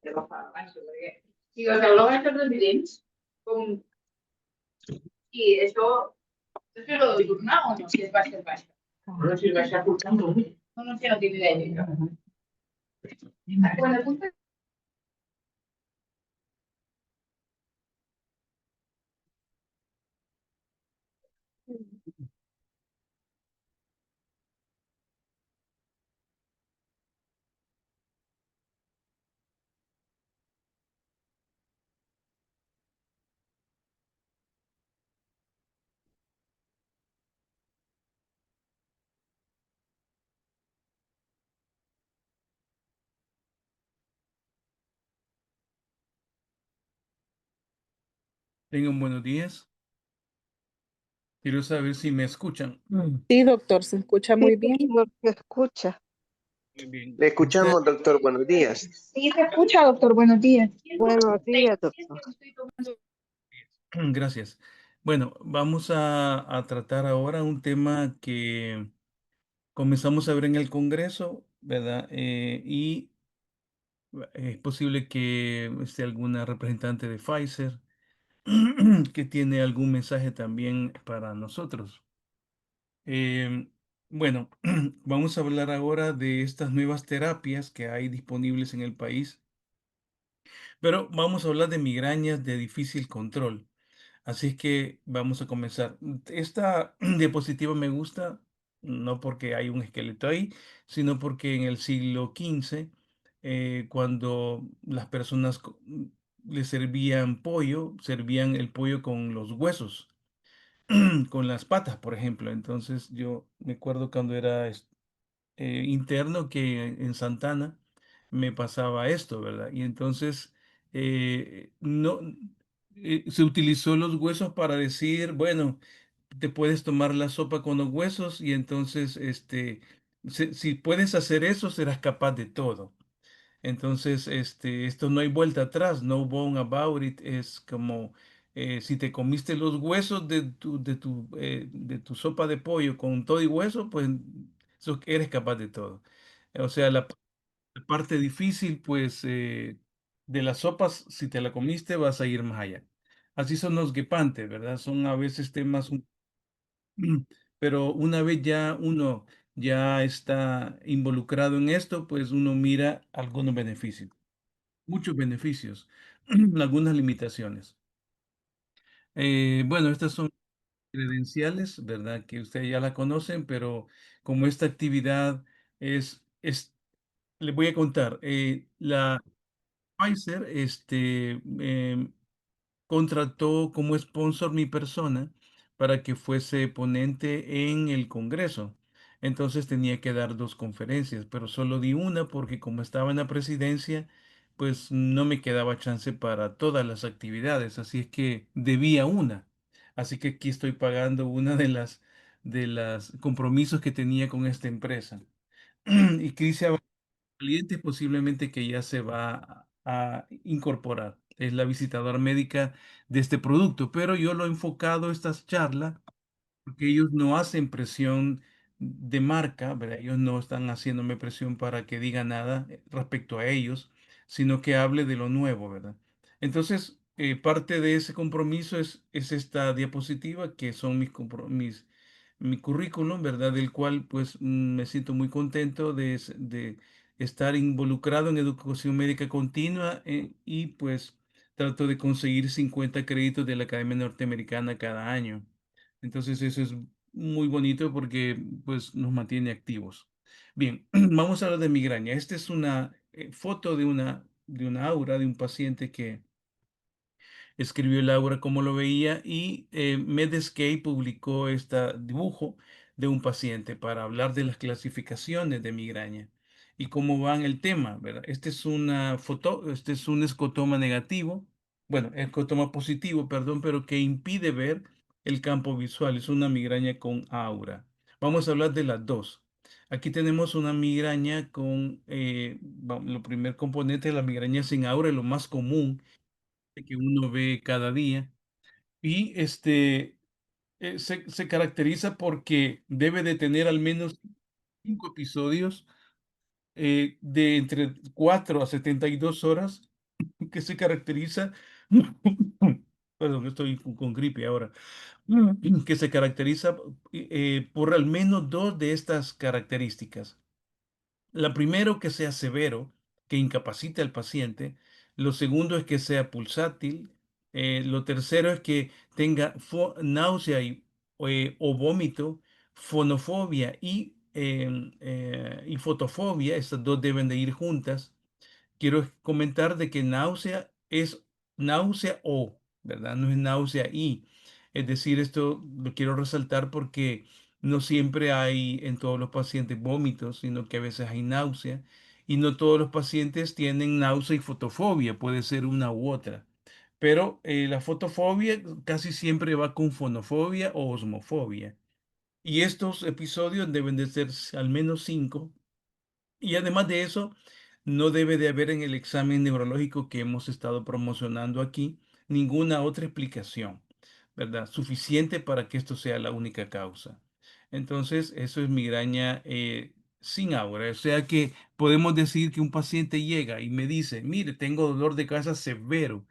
de la fa abans, perquè si els eulòmetres residents, com, i això lo de tornar o no, si es baixa, es baixa. Però si es baixa, no, no sé, no tinc idea. Quan apunta. Tengan buenos días. Quiero saber si me escuchan. Sí, doctor, se escucha muy bien. Doctor, ¿se escucha? Muy bien. Le escuchamos, doctor. Buenos días. Sí, se escucha, doctor, buenos días. Buenos días, doctor. Gracias. Bueno, vamos a tratar ahora un tema que comenzamos a ver en el Congreso, ¿verdad? Y es posible que esté alguna representante de Pfizer que tiene algún mensaje también para nosotros. Bueno, vamos a hablar ahora de estas nuevas terapias que hay disponibles en el país, pero vamos a hablar de migrañas de difícil control. Así es que vamos a comenzar. Esta diapositiva me gusta, no porque hay un esqueleto ahí, sino porque en el siglo XV, cuando las personas le servían pollo, servían el pollo con los huesos, con las patas, por ejemplo. Entonces yo me acuerdo cuando era interno que en Santana me pasaba esto, ¿verdad? Y entonces no se utilizó los huesos para decir, bueno, te puedes tomar la sopa con los huesos y entonces si puedes hacer eso, serás capaz de todo. Entonces, esto no hay vuelta atrás, no bone about it, es como si te comiste los huesos de tu sopa de pollo con todo y hueso, pues eres capaz de todo. O sea, la parte difícil, pues, de las sopas, si te la comiste, vas a ir más allá. Así son los guepantes, ¿verdad? Son a veces temas, pero una vez ya uno ya está involucrado en esto, pues uno mira algunos beneficios, muchos beneficios, algunas limitaciones. Bueno, estas son credenciales, ¿verdad? Que ustedes ya la conocen, pero como esta actividad les voy a contar, la Pfizer, contrató como sponsor mi persona para que fuese ponente en el Congreso. Entonces tenía que dar dos conferencias, pero solo di una porque como estaba en la presidencia, pues no me quedaba chance para todas las actividades, así es que debía una. Así que aquí estoy pagando una de las compromisos que tenía con esta empresa. Y Crisia cliente posiblemente que ya se va a incorporar. Es la visitadora médica de este producto, pero yo lo he enfocado estas charlas porque ellos no hacen presión de marca, ¿verdad? Ellos no están haciéndome presión para que diga nada respecto a ellos, sino que hable de lo nuevo, ¿verdad? Entonces, parte de ese compromiso es esta diapositiva, que son mi currículum, ¿verdad? Del cual, pues, me siento muy contento de estar involucrado en educación médica continua y, pues, trato de conseguir 50 créditos de la Academia Norteamericana cada año. Entonces eso es muy bonito porque pues nos mantiene activos. Bien, vamos a hablar de migraña. Esta es una foto de una aura de un paciente que escribió Laura cómo lo veía y Medscape publicó este dibujo de un paciente para hablar de las clasificaciones de migraña y cómo va en el tema, ¿verdad? Este es una foto, este es un escotoma negativo, bueno, escotoma positivo, perdón, pero que impide ver el campo visual. Es una migraña con aura. Vamos a hablar de las dos. Aquí tenemos una migraña con, lo primer componente de la migraña sin aura, lo más común que uno ve cada día. Y se caracteriza porque debe de tener al menos 5 episodios de entre 4 a 72 horas que se caracteriza, perdón, estoy con gripe ahora, que se caracteriza por al menos dos de estas características. La primero, que sea severo, que incapacite al paciente. Lo segundo es que sea pulsátil. Lo tercero es que tenga náusea o vómito, fonofobia y fotofobia. Estas dos deben de ir juntas. Quiero comentar de que náusea es náusea o, ¿verdad? No es náusea y. Es decir, esto lo quiero resaltar porque no siempre hay en todos los pacientes vómitos, sino que a veces hay náusea. Y no todos los pacientes tienen náusea y fotofobia, puede ser una u otra. Pero la fotofobia casi siempre va con fonofobia o osmofobia. Y estos episodios deben de ser al menos 5 y además de eso, no debe de haber en el examen neurológico que hemos estado promocionando aquí ninguna otra explicación, ¿verdad? Suficiente para que esto sea la única causa. Entonces, eso es migraña sin aura. O sea que podemos decir que un paciente llega y me dice, mire, tengo dolor de cabeza severo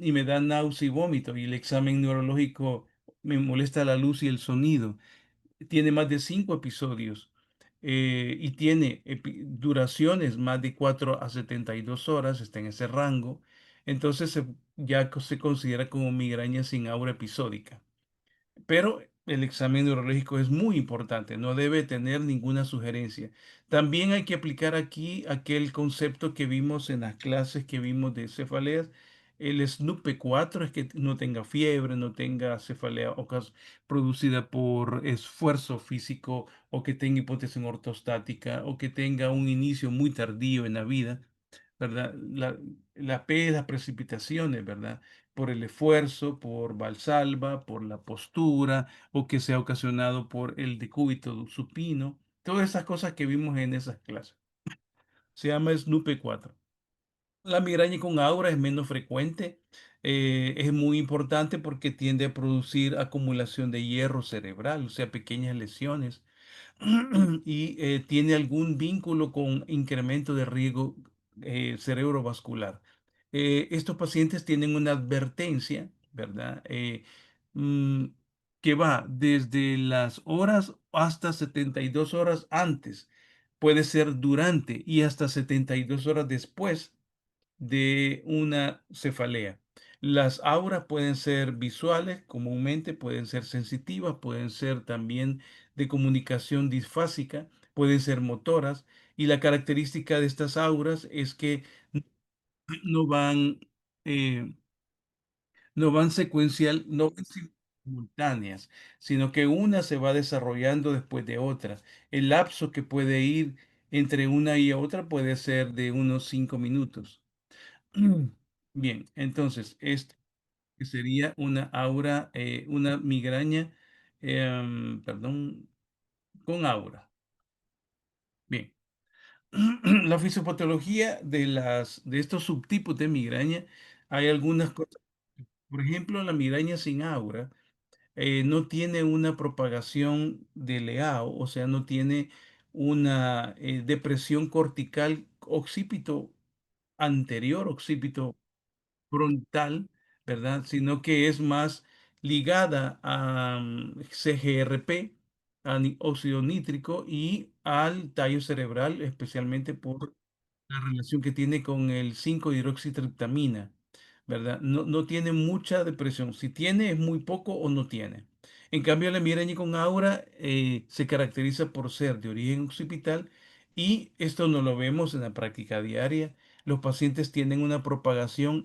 y me da náusea y vómito y el examen neurológico me molesta la luz y el sonido, tiene más de 5 episodios y tiene duraciones más de 4 a 72 horas, está en ese rango, entonces ya se considera como migraña sin aura episódica. Pero el examen neurológico es muy importante, no debe tener ninguna sugerencia. También hay que aplicar aquí aquel concepto que vimos en las clases que vimos de cefaleas. El SNUP-4 es que no tenga fiebre, no tenga cefalea producida por esfuerzo físico o que tenga hipotensión ortostática o que tenga un inicio muy tardío en la vida, ¿verdad? La P, las precipitaciones, ¿verdad? Por el esfuerzo, por Valsalva, por la postura, o que sea ocasionado por el decúbito supino. Todas esas cosas que vimos en esas clases. Se llama SNUPE 4. La migraña con aura es menos frecuente. Es muy importante porque tiende a producir acumulación de hierro cerebral, o sea, pequeñas lesiones y tiene algún vínculo con incremento de riesgo cerebrovascular. Estos pacientes tienen una advertencia, ¿verdad? Mm, que va desde las horas hasta 72 horas antes, puede ser durante y hasta 72 horas después de una cefalea. Las auras pueden ser visuales, comúnmente pueden ser sensitivas, pueden ser también de comunicación disfásica, pueden ser motoras, y la característica de estas auras es que no van, eh, no van simultáneas, sino que una se va desarrollando después de otra. El lapso que puede ir entre una y otra puede ser de unos 5 minutos. Bien, entonces, esto sería una aura, una migraña, perdón, con aura. Bien. La fisiopatología de estos subtipos de migraña, hay algunas cosas. Por ejemplo, la migraña sin aura no tiene una propagación de leao, o sea, no tiene una depresión cortical occipito anterior, occipito frontal, ¿verdad? Sino que es más ligada a CGRP, óxido nítrico y al tallo cerebral, especialmente por la relación que tiene con el 5-hidroxitriptamina, ¿verdad? No tiene mucha depresión. Si tiene, es muy poco o no tiene. En cambio, la migraña con aura se caracteriza por ser de origen occipital y esto no lo vemos en la práctica diaria. Los pacientes tienen una propagación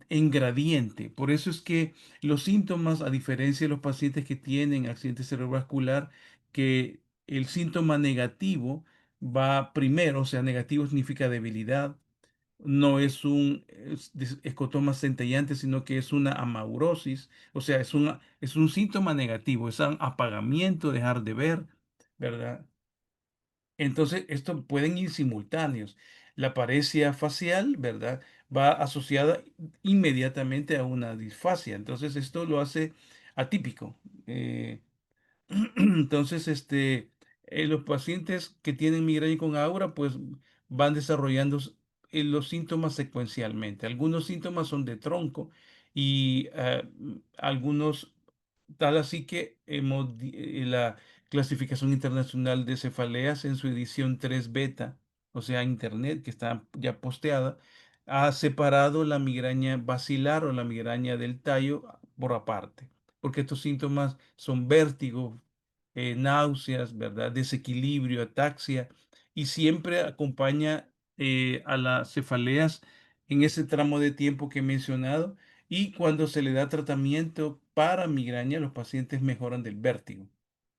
en gradiente. Por eso es que los síntomas, a diferencia de los pacientes que tienen accidente cerebrovascular, que el síntoma negativo va primero, o sea, negativo significa debilidad, no es un escotoma centellante, sino que es una amaurosis, o sea, es un síntoma negativo, es un apagamiento, dejar de ver, ¿verdad? Entonces, esto pueden ir simultáneos. La paresia facial, ¿verdad? Va asociada inmediatamente a una disfasia. Entonces, esto lo hace atípico. Entonces, los pacientes que tienen migraña con aura, pues van desarrollando los síntomas secuencialmente. Algunos síntomas son de tronco y algunos, tal así que la clasificación internacional de cefaleas en su edición 3 beta, o sea, internet, que está ya posteada, ha separado la migraña basilar o la migraña del tallo por aparte, porque estos síntomas son vértigo, náuseas, ¿verdad? Desequilibrio, ataxia, y siempre acompaña a las cefaleas en ese tramo de tiempo que he mencionado, y cuando se le da tratamiento para migraña, los pacientes mejoran del vértigo.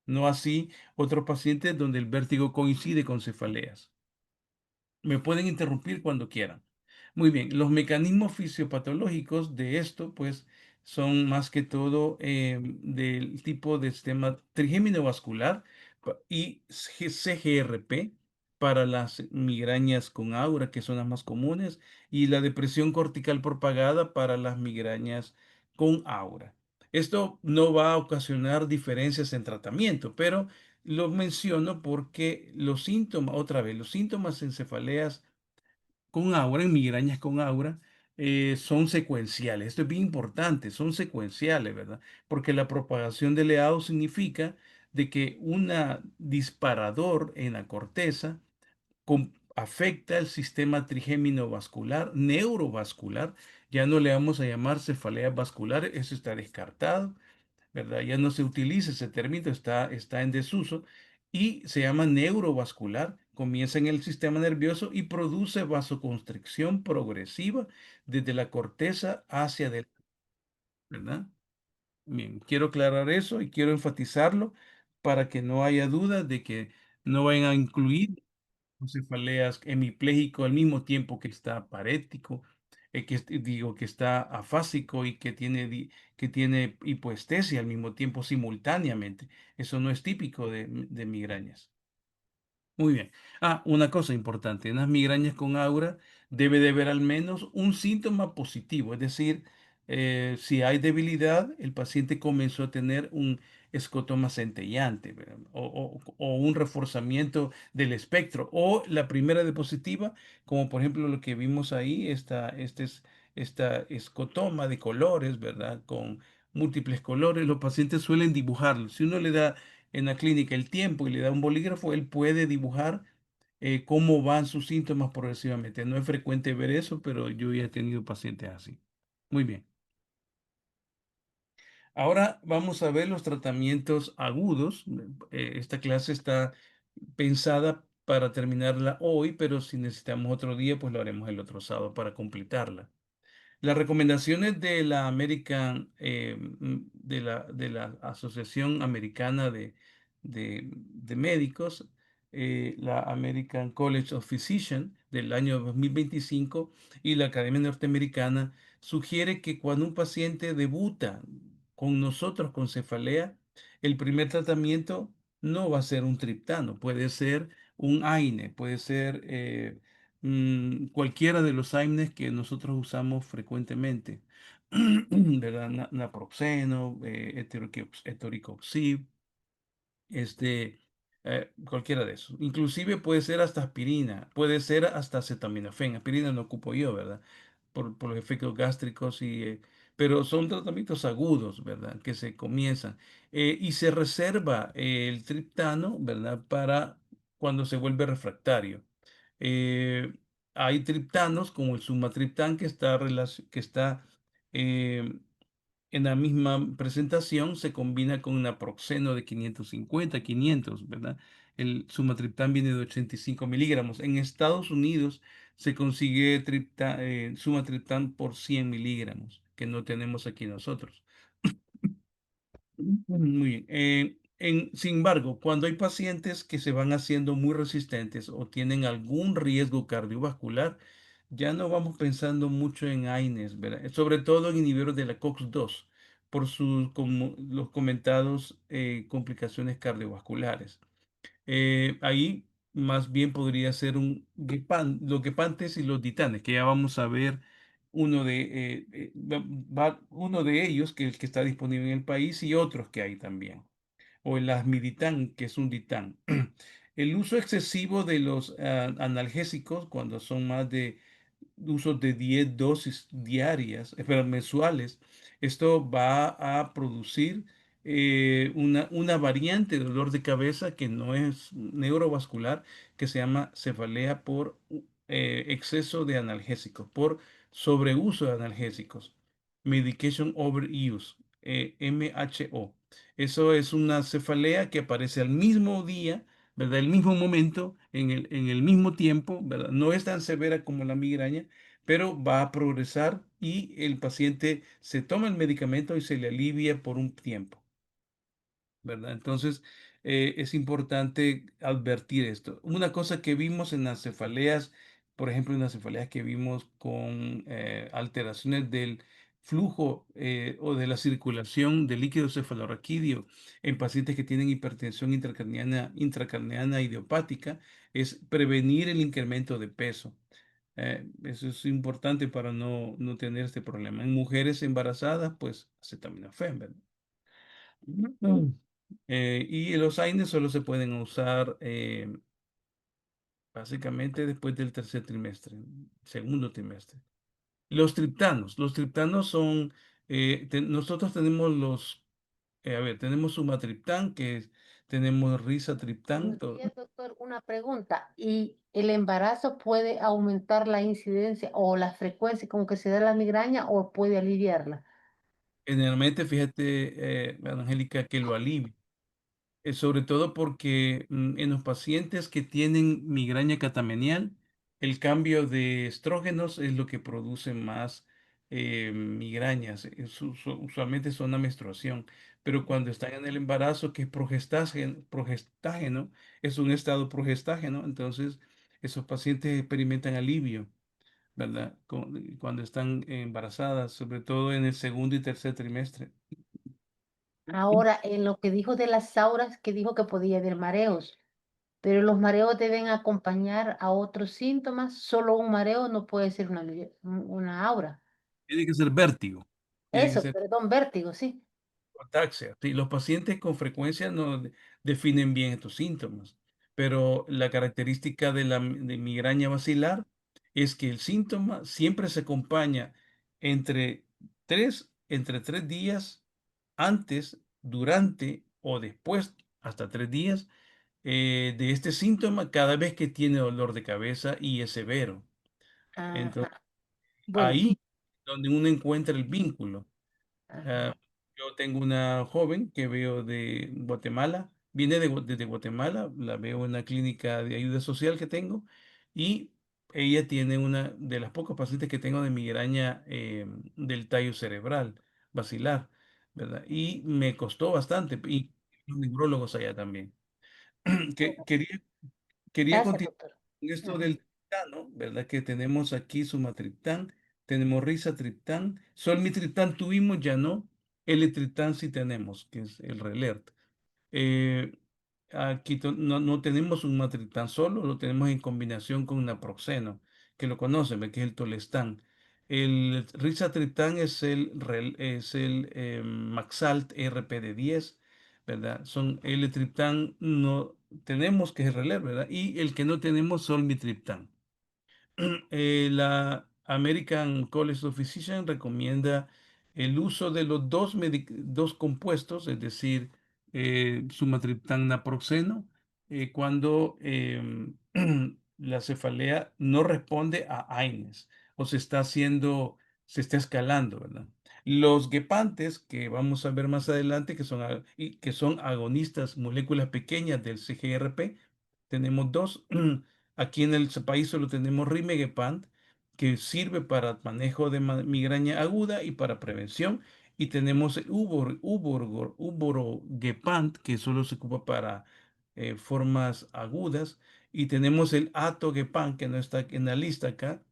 No así otros pacientes donde el vértigo coincide con cefaleas. Me pueden interrumpir cuando quieran. Muy bien, los mecanismos fisiopatológicos de esto, pues, son más que todo del tipo de sistema trigémino vascular y CGRP para las migrañas con aura, que son las más comunes, y la depresión cortical propagada para las migrañas con aura. Esto no va a ocasionar diferencias en tratamiento, pero lo menciono porque los síntomas, otra vez, los síntomas en cefaleas con aura, en migrañas con aura, son secuenciales. Esto es bien importante, son secuenciales, ¿verdad? Porque la propagación de leado significa de que un disparador en la corteza afecta el sistema trigémino vascular, neurovascular. Ya no le vamos a llamar cefalea vascular, eso está descartado, ¿verdad? Ya no se utiliza ese término, está en desuso y se llama neurovascular. Comienza en el sistema nervioso y produce vasoconstricción progresiva desde la corteza hacia adelante, ¿verdad? Bien, quiero aclarar eso y quiero enfatizarlo para que no haya duda de que no vayan a incluir cefaleas hemipléjico al mismo tiempo que está parético, digo que está afásico y que tiene hipoestesia al mismo tiempo simultáneamente. Eso no es típico de migrañas. Muy bien. Una cosa importante, en las migrañas con aura debe de haber al menos un síntoma positivo, es decir, si hay debilidad, el paciente comenzó a tener un escotoma centellante, ¿verdad? O un reforzamiento del espectro, o la primera diapositiva, como por ejemplo lo que vimos ahí, esta escotoma de colores, ¿verdad? Con múltiples colores, los pacientes suelen dibujarlo. Si uno le da en la clínica el tiempo y le da un bolígrafo, él puede dibujar cómo van sus síntomas progresivamente. No es frecuente ver eso, pero yo ya he tenido pacientes así. Muy bien. Ahora vamos a ver los tratamientos agudos. Esta clase está pensada para terminarla hoy, pero si necesitamos otro día, pues lo haremos el otro sábado para completarla. Las recomendaciones de la de la Asociación Americana de Médicos, la American College of Physicians del año 2025 y la Academia Norteamericana sugiere que cuando un paciente debuta con nosotros con cefalea, el primer tratamiento no va a ser un triptano, puede ser un AINE, puede ser cualquiera de los AINES que nosotros usamos frecuentemente, ¿verdad? Naproxeno, etoricoxib, cualquiera de esos. Inclusive puede ser hasta aspirina, puede ser hasta acetaminofén. Aspirina no ocupo yo, ¿verdad? Por los efectos gástricos pero son tratamientos agudos, ¿verdad? Que se comienzan. Y se reserva el triptano, ¿verdad? Para cuando se vuelve refractario. Eh, Hay triptanos como el sumatriptán que está eh, en la misma presentación, se combina con naproxeno de 550, 500, ¿verdad? El sumatriptán viene de 85 miligramos. En Estados Unidos se consigue sumatriptán por 100 miligramos, que no tenemos aquí nosotros. Muy bien. Sin embargo, cuando hay pacientes que se van haciendo muy resistentes o tienen algún riesgo cardiovascular, ya no vamos pensando mucho en AINES, ¿verdad? Sobre todo en inhibidores de la COX-2 por como los comentados complicaciones cardiovasculares. Ahí más bien podría ser los gepantes y los titanes, que ya vamos a ver uno de ellos, que es el que está disponible en el país, y otros que hay también. O el asmiditán, que es un ditán. El uso excesivo de los analgésicos, cuando son más uso de 10 dosis diarias, mensuales, esto va a producir una variante de dolor de cabeza que no es neurovascular, que se llama cefalea por exceso de analgésicos, por sobreuso de analgésicos. Medication overuse, MHO. Eso es una cefalea que aparece al mismo día, ¿verdad? El mismo momento, en el mismo tiempo, ¿verdad? No es tan severa como la migraña, pero va a progresar y el paciente se toma el medicamento y se le alivia por un tiempo. ¿Verdad? Entonces, es importante advertir esto. Una cosa que vimos en las cefaleas, por ejemplo, en las cefaleas que vimos con alteraciones del flujo o de la circulación de líquido cefalorraquídeo en pacientes que tienen hipertensión intracraniana idiopática, es prevenir el incremento de peso. Eso es importante para no tener este problema. En mujeres embarazadas, pues acetaminofén, ¿verdad? Mm. Y los AINES solo se pueden usar básicamente después del tercer trimestre, segundo trimestre. Los triptanos son, nosotros tenemos a ver, tenemos sumatriptán, tenemos risatriptán. Buenos días, doctor. Una pregunta. ¿Y el embarazo puede aumentar la incidencia o la frecuencia con que se da la migraña o puede aliviarla? Generalmente, fíjate, Angélica, que lo alivia. Sobre todo porque en los pacientes que tienen migraña catamenial, el cambio de estrógenos es lo que produce más migrañas. Usualmente son la menstruación, pero cuando están en el embarazo, que es progestágeno, es un estado progestágeno, entonces esos pacientes experimentan alivio, ¿verdad? Cuando están embarazadas, sobre todo en el segundo y tercer trimestre. Ahora, en lo que dijo de las auras, que dijo que podía haber mareos, pero los mareos deben acompañar a otros síntomas. Solo un mareo no puede ser una aura. Tiene que ser vértigo. Tiene que Eso, ser perdón, vértigo, sí. ataxia. Sí, los pacientes con frecuencia no definen bien estos síntomas, pero la característica de migraña basilar es que el síntoma siempre se acompaña entre entre 3 días antes, durante o después, hasta 3 días, de este síntoma cada vez que tiene dolor de cabeza y es severo. Entonces, Ajá. Bueno, ahí donde uno encuentra el vínculo. Ah, ajá. yo tengo una joven que veo de Guatemala, viene desde Guatemala, la veo en la clínica de ayuda social que tengo y ella tiene una de las pocas pacientes que tengo de migraña del tallo cerebral, basilar, ¿verdad? Y me costó bastante y los neurólogos allá también. Que, quería, quería Gracias, continuar doctor. con esto Ajá. del triptano, ¿verdad? Que tenemos aquí sumatriptán, tenemos risatriptán, solmitriptán tuvimos, ya no, L-triptán sí tenemos, que es el Relert. Eh, Aquí no tenemos un matriptán solo, lo tenemos en combinación con naproxeno, que lo conocen, ¿ve? Que es el Tolestán. El risatriptán es el Maxalt RPD10, ¿verdad? Son L-triptán, no tenemos que es Relert, ¿verdad? Y el que no tenemos, solmitriptán. La American College of Physicians recomienda el uso de los dos compuestos, es decir, sumatriptán naproxeno, cuando la cefalea no responde a AINES o se está escalando, ¿verdad? Los gepantes, que vamos a ver más adelante, que son agonistas, moléculas pequeñas del CGRP, tenemos dos. Aquí en el país solo tenemos Rimegepant, que sirve para manejo de migraña aguda y para prevención. Y tenemos el Uborogepant, que solo se ocupa para formas agudas. Y tenemos el Atogepant, que no está en la lista acá,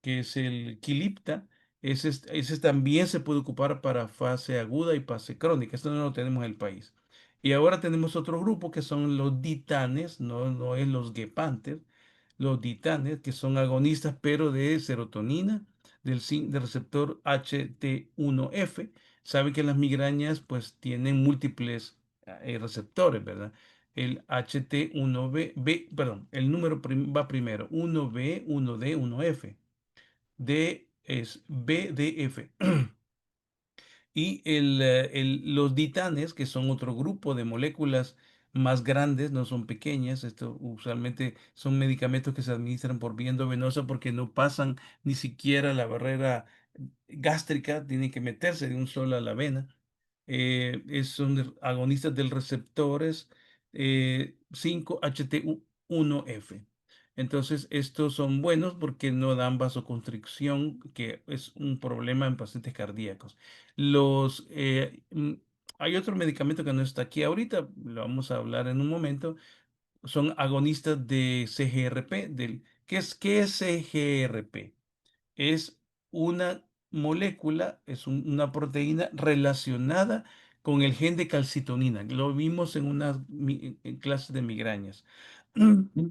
que es el Qulipta. Ese también se puede ocupar para fase aguda y fase crónica. Esto no lo tenemos en el país. Y ahora tenemos otro grupo que son los ditanes, no es los gepantes, los ditanes, que son agonistas, pero de serotonina, del receptor HT1F. Saben que las migrañas pues tienen múltiples receptores, ¿verdad? El HT1B, perdón, el número va primero, 1B, 1D, 1F. D es BDF. Y los ditanes, que son otro grupo de moléculas más grandes, no son pequeñas. Esto usualmente son medicamentos que se administran por vía endovenosa porque no pasan ni siquiera la barrera gástrica, tienen que meterse de un solo a la vena. Son agonistas del receptores 5-HT1F. Entonces, estos son buenos porque no dan vasoconstricción, que es un problema en pacientes cardíacos. Hay otro medicamento que no está aquí ahorita, lo vamos a hablar en un momento. Son agonistas de CGRP. ¿Qué es CGRP? Es una molécula, es una proteína relacionada con el gen de calcitonina. Lo vimos en unas en clases de migrañas.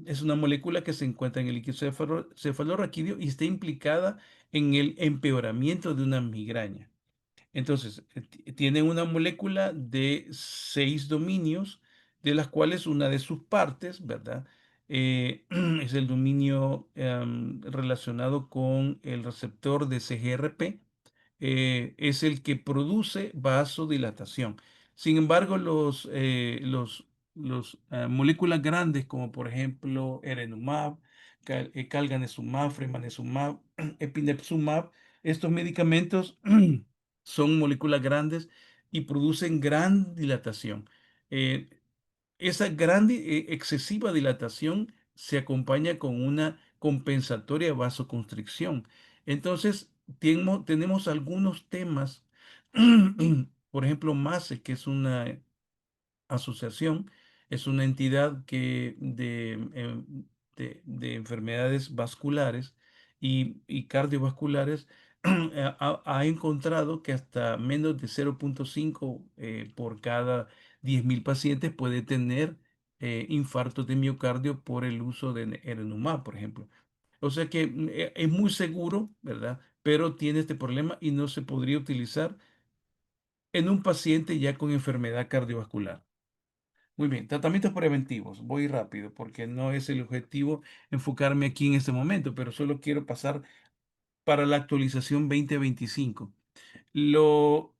Es una molécula que se encuentra en el líquido cefalorraquídeo y está implicada en el empeoramiento de una migraña. Entonces, tiene una molécula de 6 dominios, de las cuales una de sus partes, ¿verdad? Es el dominio relacionado con el receptor de CGRP, es el que produce vasodilatación. Sin embargo, los moléculas grandes, como por ejemplo erenumab, calganesumab, fremanezumab, epinepsumab, estos medicamentos son moléculas grandes y producen gran dilatación. Eh, Esa excesiva dilatación se acompaña con una compensatoria vasoconstricción. Entonces, tenemos algunos temas, por ejemplo, MASE, que es una asociación, es una entidad de enfermedades vasculares y cardiovasculares. Ha encontrado que hasta menos de 0,5 por cada 10.000 pacientes puede tener infartos de miocardio por el uso de erenumab, por ejemplo. O sea que es muy seguro, ¿verdad? Pero tiene este problema y no se podría utilizar en un paciente ya con enfermedad cardiovascular. Muy bien, tratamientos preventivos. Voy rápido porque no es el objetivo enfocarme aquí en este momento, pero solo quiero pasar para la actualización 2025.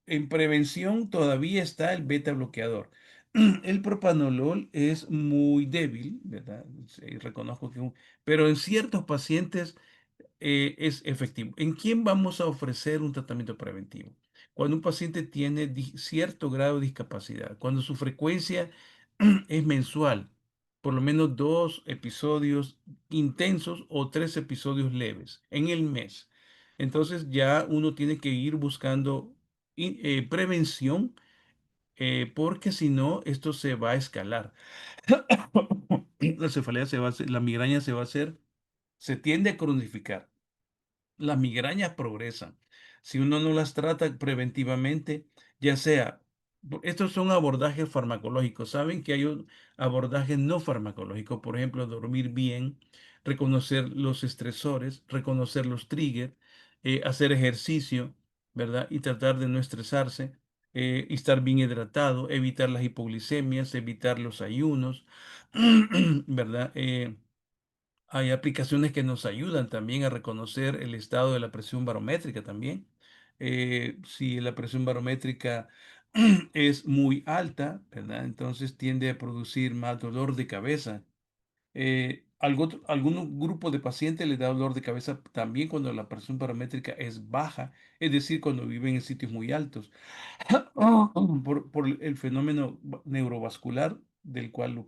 En prevención todavía está el beta bloqueador. El propanolol es muy débil, ¿verdad? Sí, reconozco pero en ciertos pacientes es efectivo. ¿En quién vamos a ofrecer un tratamiento preventivo? Cuando un paciente tiene cierto grado de discapacidad, cuando su frecuencia es mensual, por lo menos 2 episodios intensos o 3 episodios leves en el mes. Entonces ya uno tiene que ir buscando prevención, porque si no, esto se va a escalar. La cefalea la migraña se tiende a cronificar. Las migrañas progresan. Si uno no las trata preventivamente, ya sea, estos son abordajes farmacológicos. Saben que hay un abordaje no farmacológico, por ejemplo, dormir bien, reconocer los estresores, reconocer los triggers, hacer ejercicio, ¿verdad? Y tratar de no estresarse, y estar bien hidratado, evitar las hipoglicemias, evitar los ayunos, ¿verdad? Hay aplicaciones que nos ayudan también a reconocer el estado de la presión barométrica también. Si la presión barométrica es muy alta, ¿verdad? Entonces tiende a producir más dolor de cabeza. Algún grupo de pacientes les da dolor de cabeza también cuando la presión barométrica es baja, es decir, cuando viven en sitios muy altos. Por el fenómeno neurovascular del cual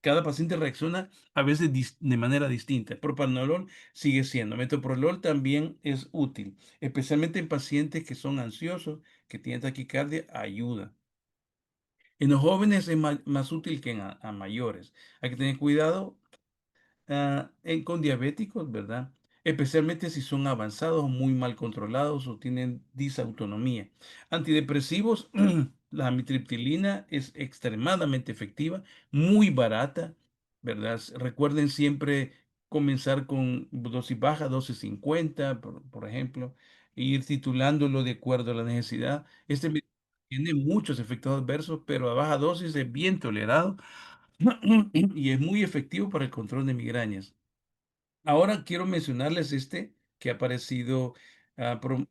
cada paciente reacciona a veces de manera distinta. El propanolol sigue siendo. Metoprolol también es útil, especialmente en pacientes que son ansiosos, que tienen taquicardia, ayuda. En los jóvenes es más útil que a mayores. Hay que tener cuidado con diabéticos, ¿verdad? Especialmente si son avanzados o muy mal controlados o tienen disautonomía. Antidepresivos, la amitriptilina es extremadamente efectiva, muy barata, ¿verdad? Recuerden siempre comenzar con dosis baja, dosis 50, por ejemplo, e ir titulándolo de acuerdo a la necesidad. Tiene muchos efectos adversos, pero a baja dosis es bien tolerado y es muy efectivo para el control de migrañas. Ahora quiero mencionarles este. que ha aparecido en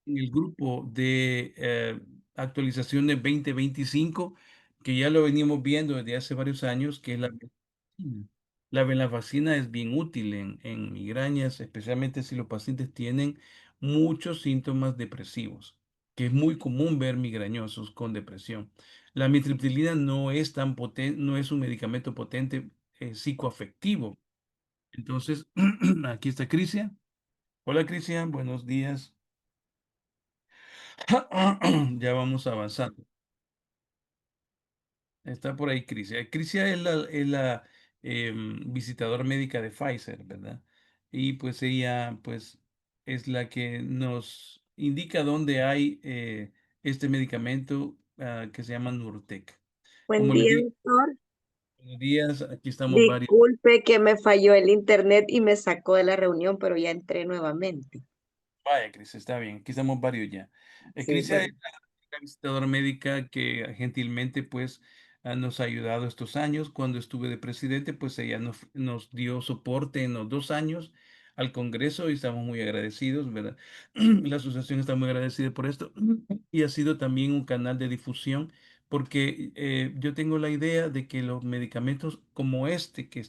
el grupo de actualización de 2025, que ya lo venimos viendo desde hace varios años, que es la venlafaxina. La venlafaxina es bien útil en migrañas, especialmente si los pacientes tienen muchos síntomas depresivos, que es muy común ver migrañosos con depresión. La mitriptilina no es tan potente, no es un medicamento potente psicoafectivo. Entonces, aquí está Cristian. Hola Cristian, buenos días. Ya vamos avanzando. Está por ahí Crisia. Crisia es la visitadora médica de Pfizer, ¿verdad? Y pues ella, pues, es la que nos indica dónde hay este medicamento que se llama Nurtec. Buen Como les día, digo, doctor. buenos días, aquí estamos varios. Disculpe que me falló el internet y me sacó de la reunión, pero ya entré nuevamente. Vaya, Cris, está bien, aquí estamos varios ya. Sí, Crisia es bueno. la visitadora médica que gentilmente pues nos ha ayudado estos años. Cuando estuve de presidente, pues ella nos dio soporte en los 2 años al Congreso y estamos muy agradecidos, ¿verdad? La asociación está muy agradecida por esto y ha sido también un canal de difusión porque yo tengo la idea de que los medicamentos como este que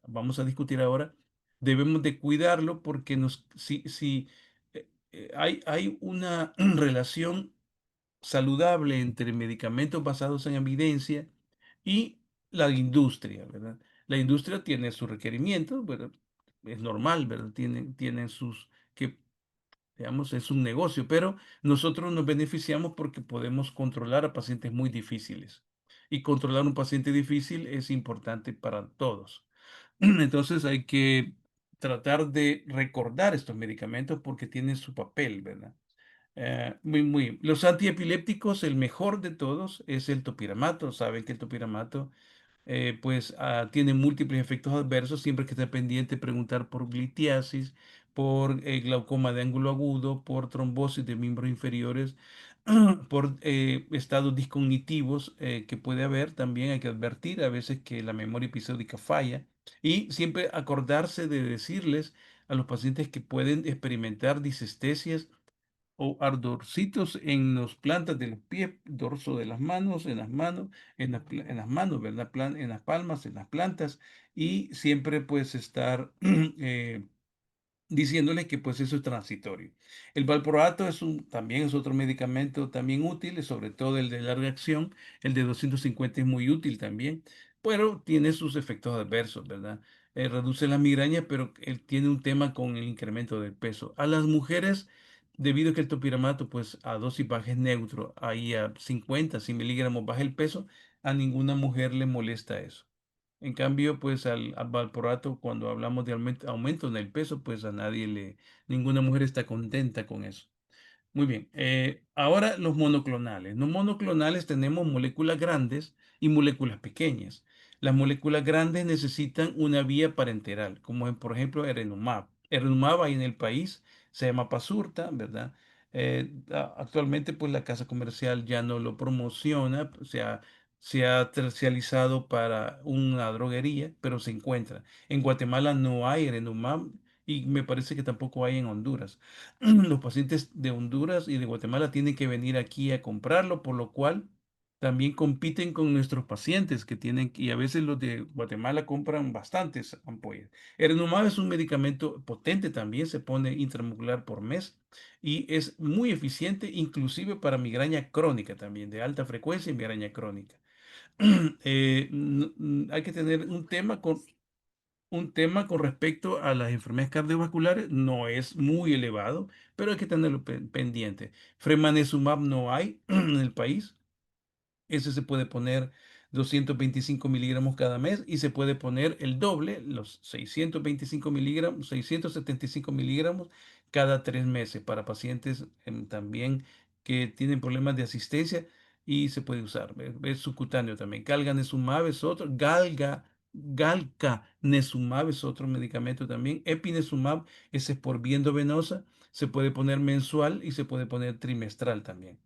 vamos a discutir ahora, debemos de cuidarlo porque si hay una relación saludable entre medicamentos basados en evidencia y la industria, ¿verdad? La industria tiene sus requerimientos, ¿verdad? Es normal, ¿verdad? Tienen que, digamos, es un negocio, pero nosotros nos beneficiamos porque podemos controlar a pacientes muy difíciles. Y controlar un paciente difícil es importante para todos. Entonces hay que tratar de recordar estos medicamentos porque tienen su papel, ¿verdad? Los antiepilépticos, el mejor de todos es el topiramato. Saben que el topiramato tiene múltiples efectos adversos. Siempre que esté pendiente preguntar por litiasis, por glaucoma de ángulo agudo, por trombosis de miembros inferiores, por estados discognitivos que puede haber. También hay que advertir a veces que la memoria episódica falla y siempre acordarse de decirles a los pacientes que pueden experimentar disestesias o ardorcitos en las plantas de los pies, dorso de las manos, en las manos, ¿verdad? En las palmas, en las plantas, y siempre pues estar diciéndoles que pues eso es transitorio. El valproato también es otro medicamento también útil, sobre todo el de larga acción. El de 250 es muy útil también, pero tiene sus efectos adversos, ¿verdad? Reduce la migraña, pero él tiene un tema con el incremento del peso. A las mujeres, debido a que el topiramato pues a dosis baja es neutro, ahí a 50, 100 miligramos baja el peso, a ninguna mujer le molesta eso. En cambio, pues al valproato, cuando hablamos de aumento en el peso, pues ninguna mujer está contenta con eso. Muy bien. Ahora los monoclonales. Los monoclonales tenemos moléculas grandes y moléculas pequeñas. Las moléculas grandes necesitan una vía parenteral, como por ejemplo Erenumab. Erenumab ahí en el país se llama Pasurta, ¿verdad? Actualmente pues la casa comercial ya no lo promociona, se ha tercializado para una droguería, pero se encuentra. En Guatemala no hay Erenumab y me parece que tampoco hay en Honduras. Los pacientes de Honduras y de Guatemala tienen que venir aquí a comprarlo, por lo cual también compiten con nuestros pacientes que tienen, y a veces los de Guatemala compran bastantes ampollas. Erenumab es un medicamento potente también, se pone intramuscular por mes y es muy eficiente, inclusive para migraña crónica también, de alta frecuencia y migraña crónica. Hay que tener un tema con respecto a las enfermedades cardiovasculares, no es muy elevado, pero hay que tenerlo pendiente. Fremanezumab no hay en el país. Ese se puede poner 225 miligramos cada mes y se puede poner el doble, los 625 miligramos, 675 miligramos cada 3 meses para pacientes también que tienen problemas de asistencia y se puede usar. Es subcutáneo también. Galganesumab es otro. Galcanesumab es otro medicamento también. Epinesumab, ese es por vía endovenosa. Se puede poner mensual y se puede poner trimestral también.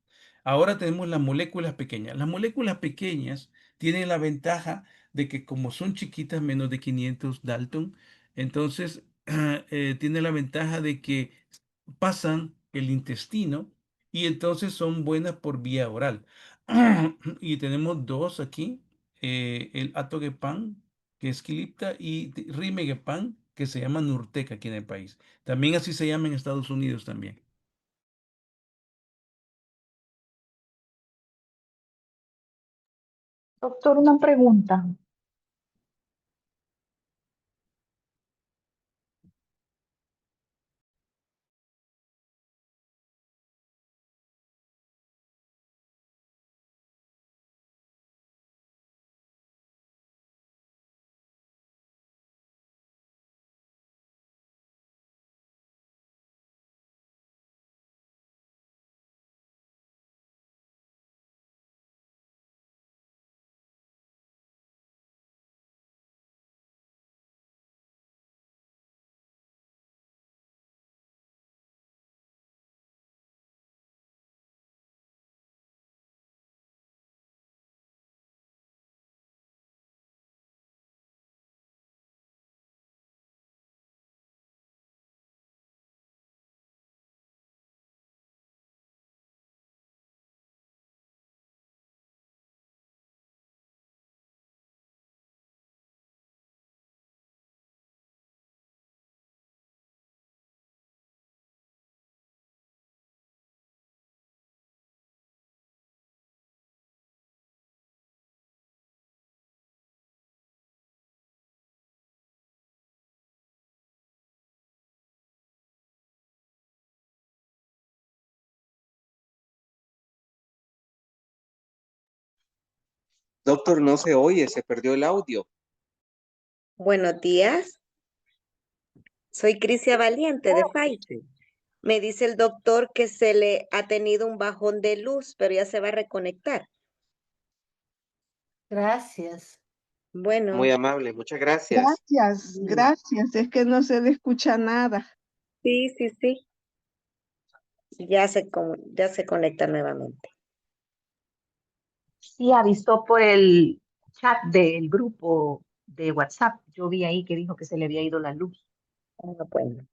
Ahora tenemos las moléculas pequeñas. Las moléculas pequeñas tienen la ventaja de que como son chiquitas, menos de 500 Dalton, entonces tiene la ventaja de que pasan el intestino y entonces son buenas por vía oral. Y tenemos dos aquí, el atogepan, que es Qilipta, y rimegepan, que se llama Nurtec aquí en el país. También así se llama en Estados Unidos también. Doctor, una pregunta. Doctor, no se oye, se perdió el audio. Buenos días, soy Crisia Valiente de FAI. Me dice el doctor que se le ha tenido un bajón de luz, pero ya se va a reconectar. Gracias. Bueno, Muy amable, muchas gracias. Gracias, gracias. Es que no se le escucha nada. sí, sí, sí. Ya se conecta nuevamente. Sí, avisó por el chat del grupo de WhatsApp. Yo vi ahí que dijo que se le había ido la luz. Ah, bueno.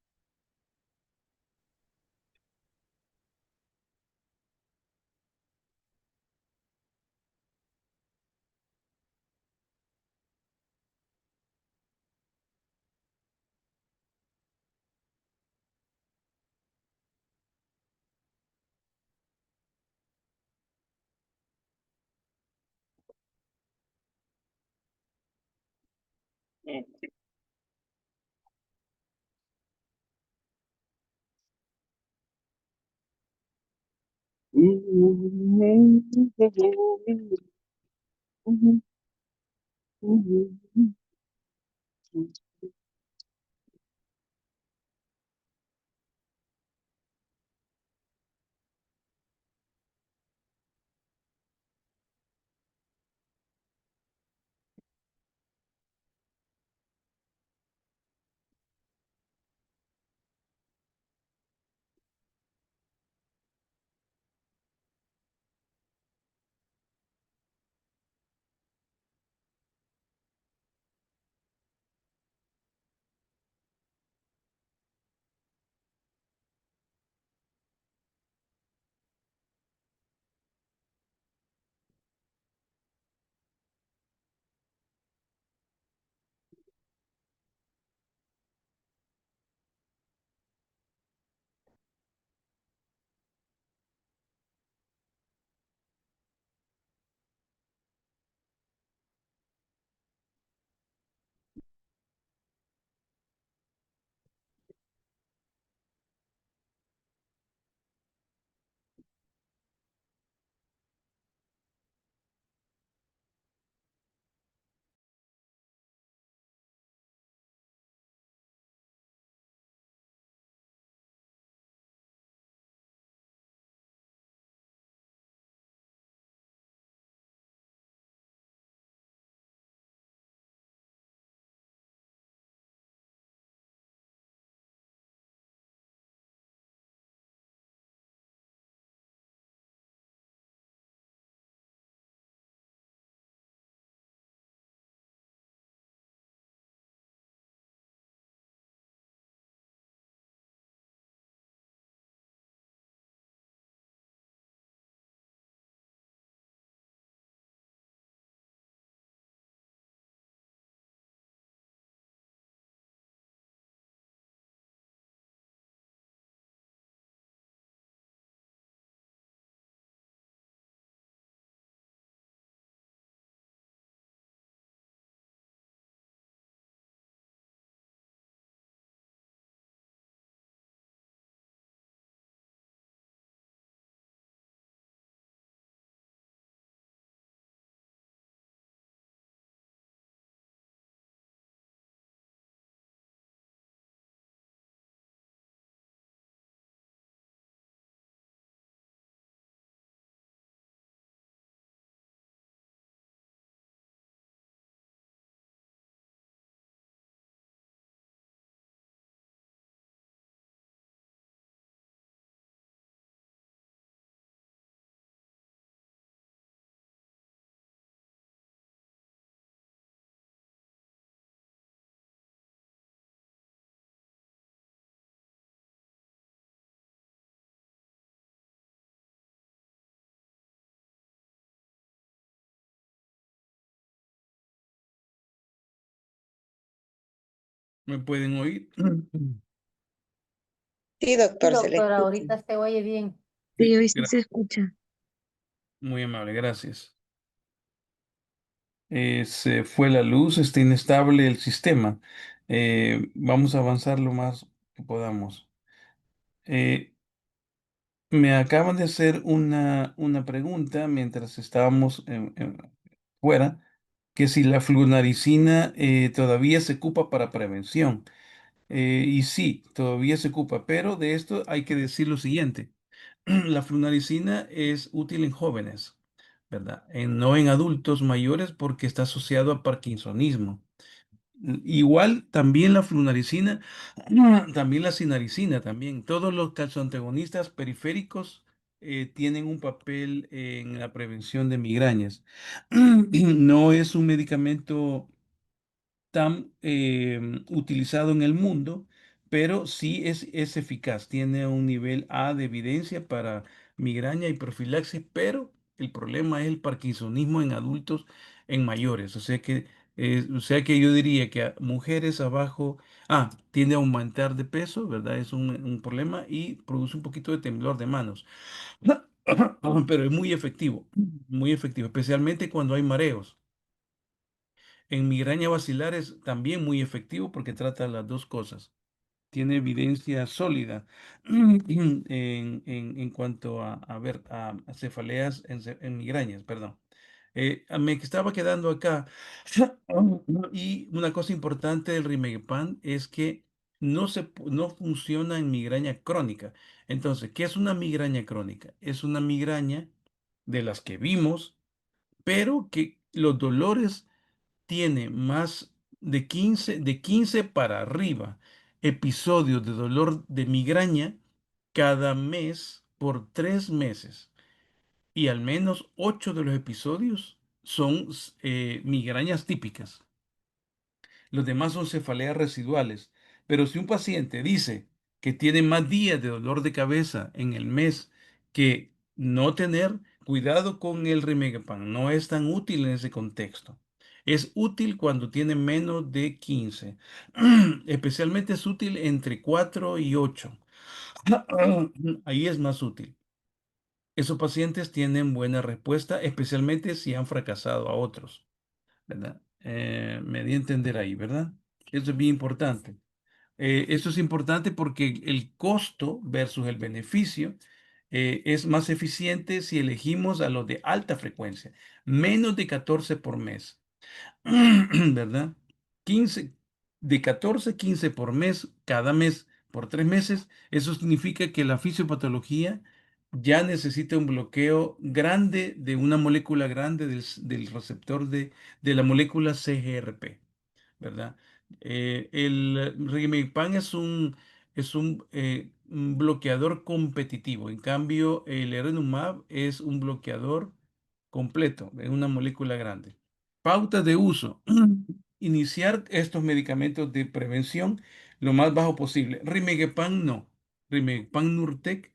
¿Me pueden oír? Sí, doctor, se le Doctora, escucha. ahorita se oye bien. Sí, hoy sí Gra- se escucha. Muy amable, gracias. Se fue la luz, está inestable el sistema. Vamos a avanzar lo más que podamos. Eh, Me acaban de hacer una pregunta mientras estábamos fuera, que si la flunaricina todavía se ocupa para prevención. Y sí, todavía se ocupa, pero de esto hay que decir lo siguiente. La flunaricina es útil en jóvenes, ¿verdad? No en adultos mayores porque está asociado a parkinsonismo. Igual también la flunaricina, también la sinaricina, también. Todos los calzoantagonistas periféricos tienen un papel en la prevención de migrañas. No es un medicamento tan utilizado en el mundo, pero sí es eficaz. Tiene un nivel A de evidencia para migraña y profilaxis, pero el problema es el parkinsonismo en adultos, en mayores. O sea que yo diría que a mujeres abajo, tiende a aumentar de peso, ¿verdad? Es un problema y produce un poquito de temblor de manos. Pero es muy efectivo, especialmente cuando hay mareos. En migraña vacilar es también muy efectivo porque trata las dos cosas. Tiene evidencia sólida en cuanto a cefaleas en migrañas, perdón. Me estaba quedando acá y una cosa importante del Rimegepan es que no funciona en migraña crónica. Entonces, ¿qué es una migraña crónica? Es una migraña de las que vimos, pero que los dolores tiene más de 15 para arriba episodios de dolor de migraña cada mes por 3 meses. Y al menos 8 de los episodios son migrañas típicas. Los demás son cefaleas residuales. Pero si un paciente dice que tiene más días de dolor de cabeza en el mes que no tener, cuidado con el Rimegepan. No es tan útil en ese contexto. Es útil cuando tiene menos de 15. Especialmente es útil entre 4 y 8. Ahí es más útil. Esos pacientes tienen buena respuesta, especialmente si han fracasado a otros, ¿verdad? Me di a entender ahí, ¿verdad? Eso es bien importante. Eso es importante porque el costo versus el beneficio es más eficiente si elegimos a los de alta frecuencia, menos de 14 por mes. ¿Verdad? 15 de 14, 15 por mes, cada mes por 3 meses. Eso significa que la fisiopatología ya necesita un bloqueo grande de una molécula grande del receptor de la molécula CGRP, ¿verdad? El Rimepan es un bloqueador competitivo. En cambio, el Erenumab es un bloqueador completo, es una molécula grande. Pautas de uso. Iniciar estos medicamentos de prevención lo más bajo posible. Rimegepan no. Rimegepan Nurtec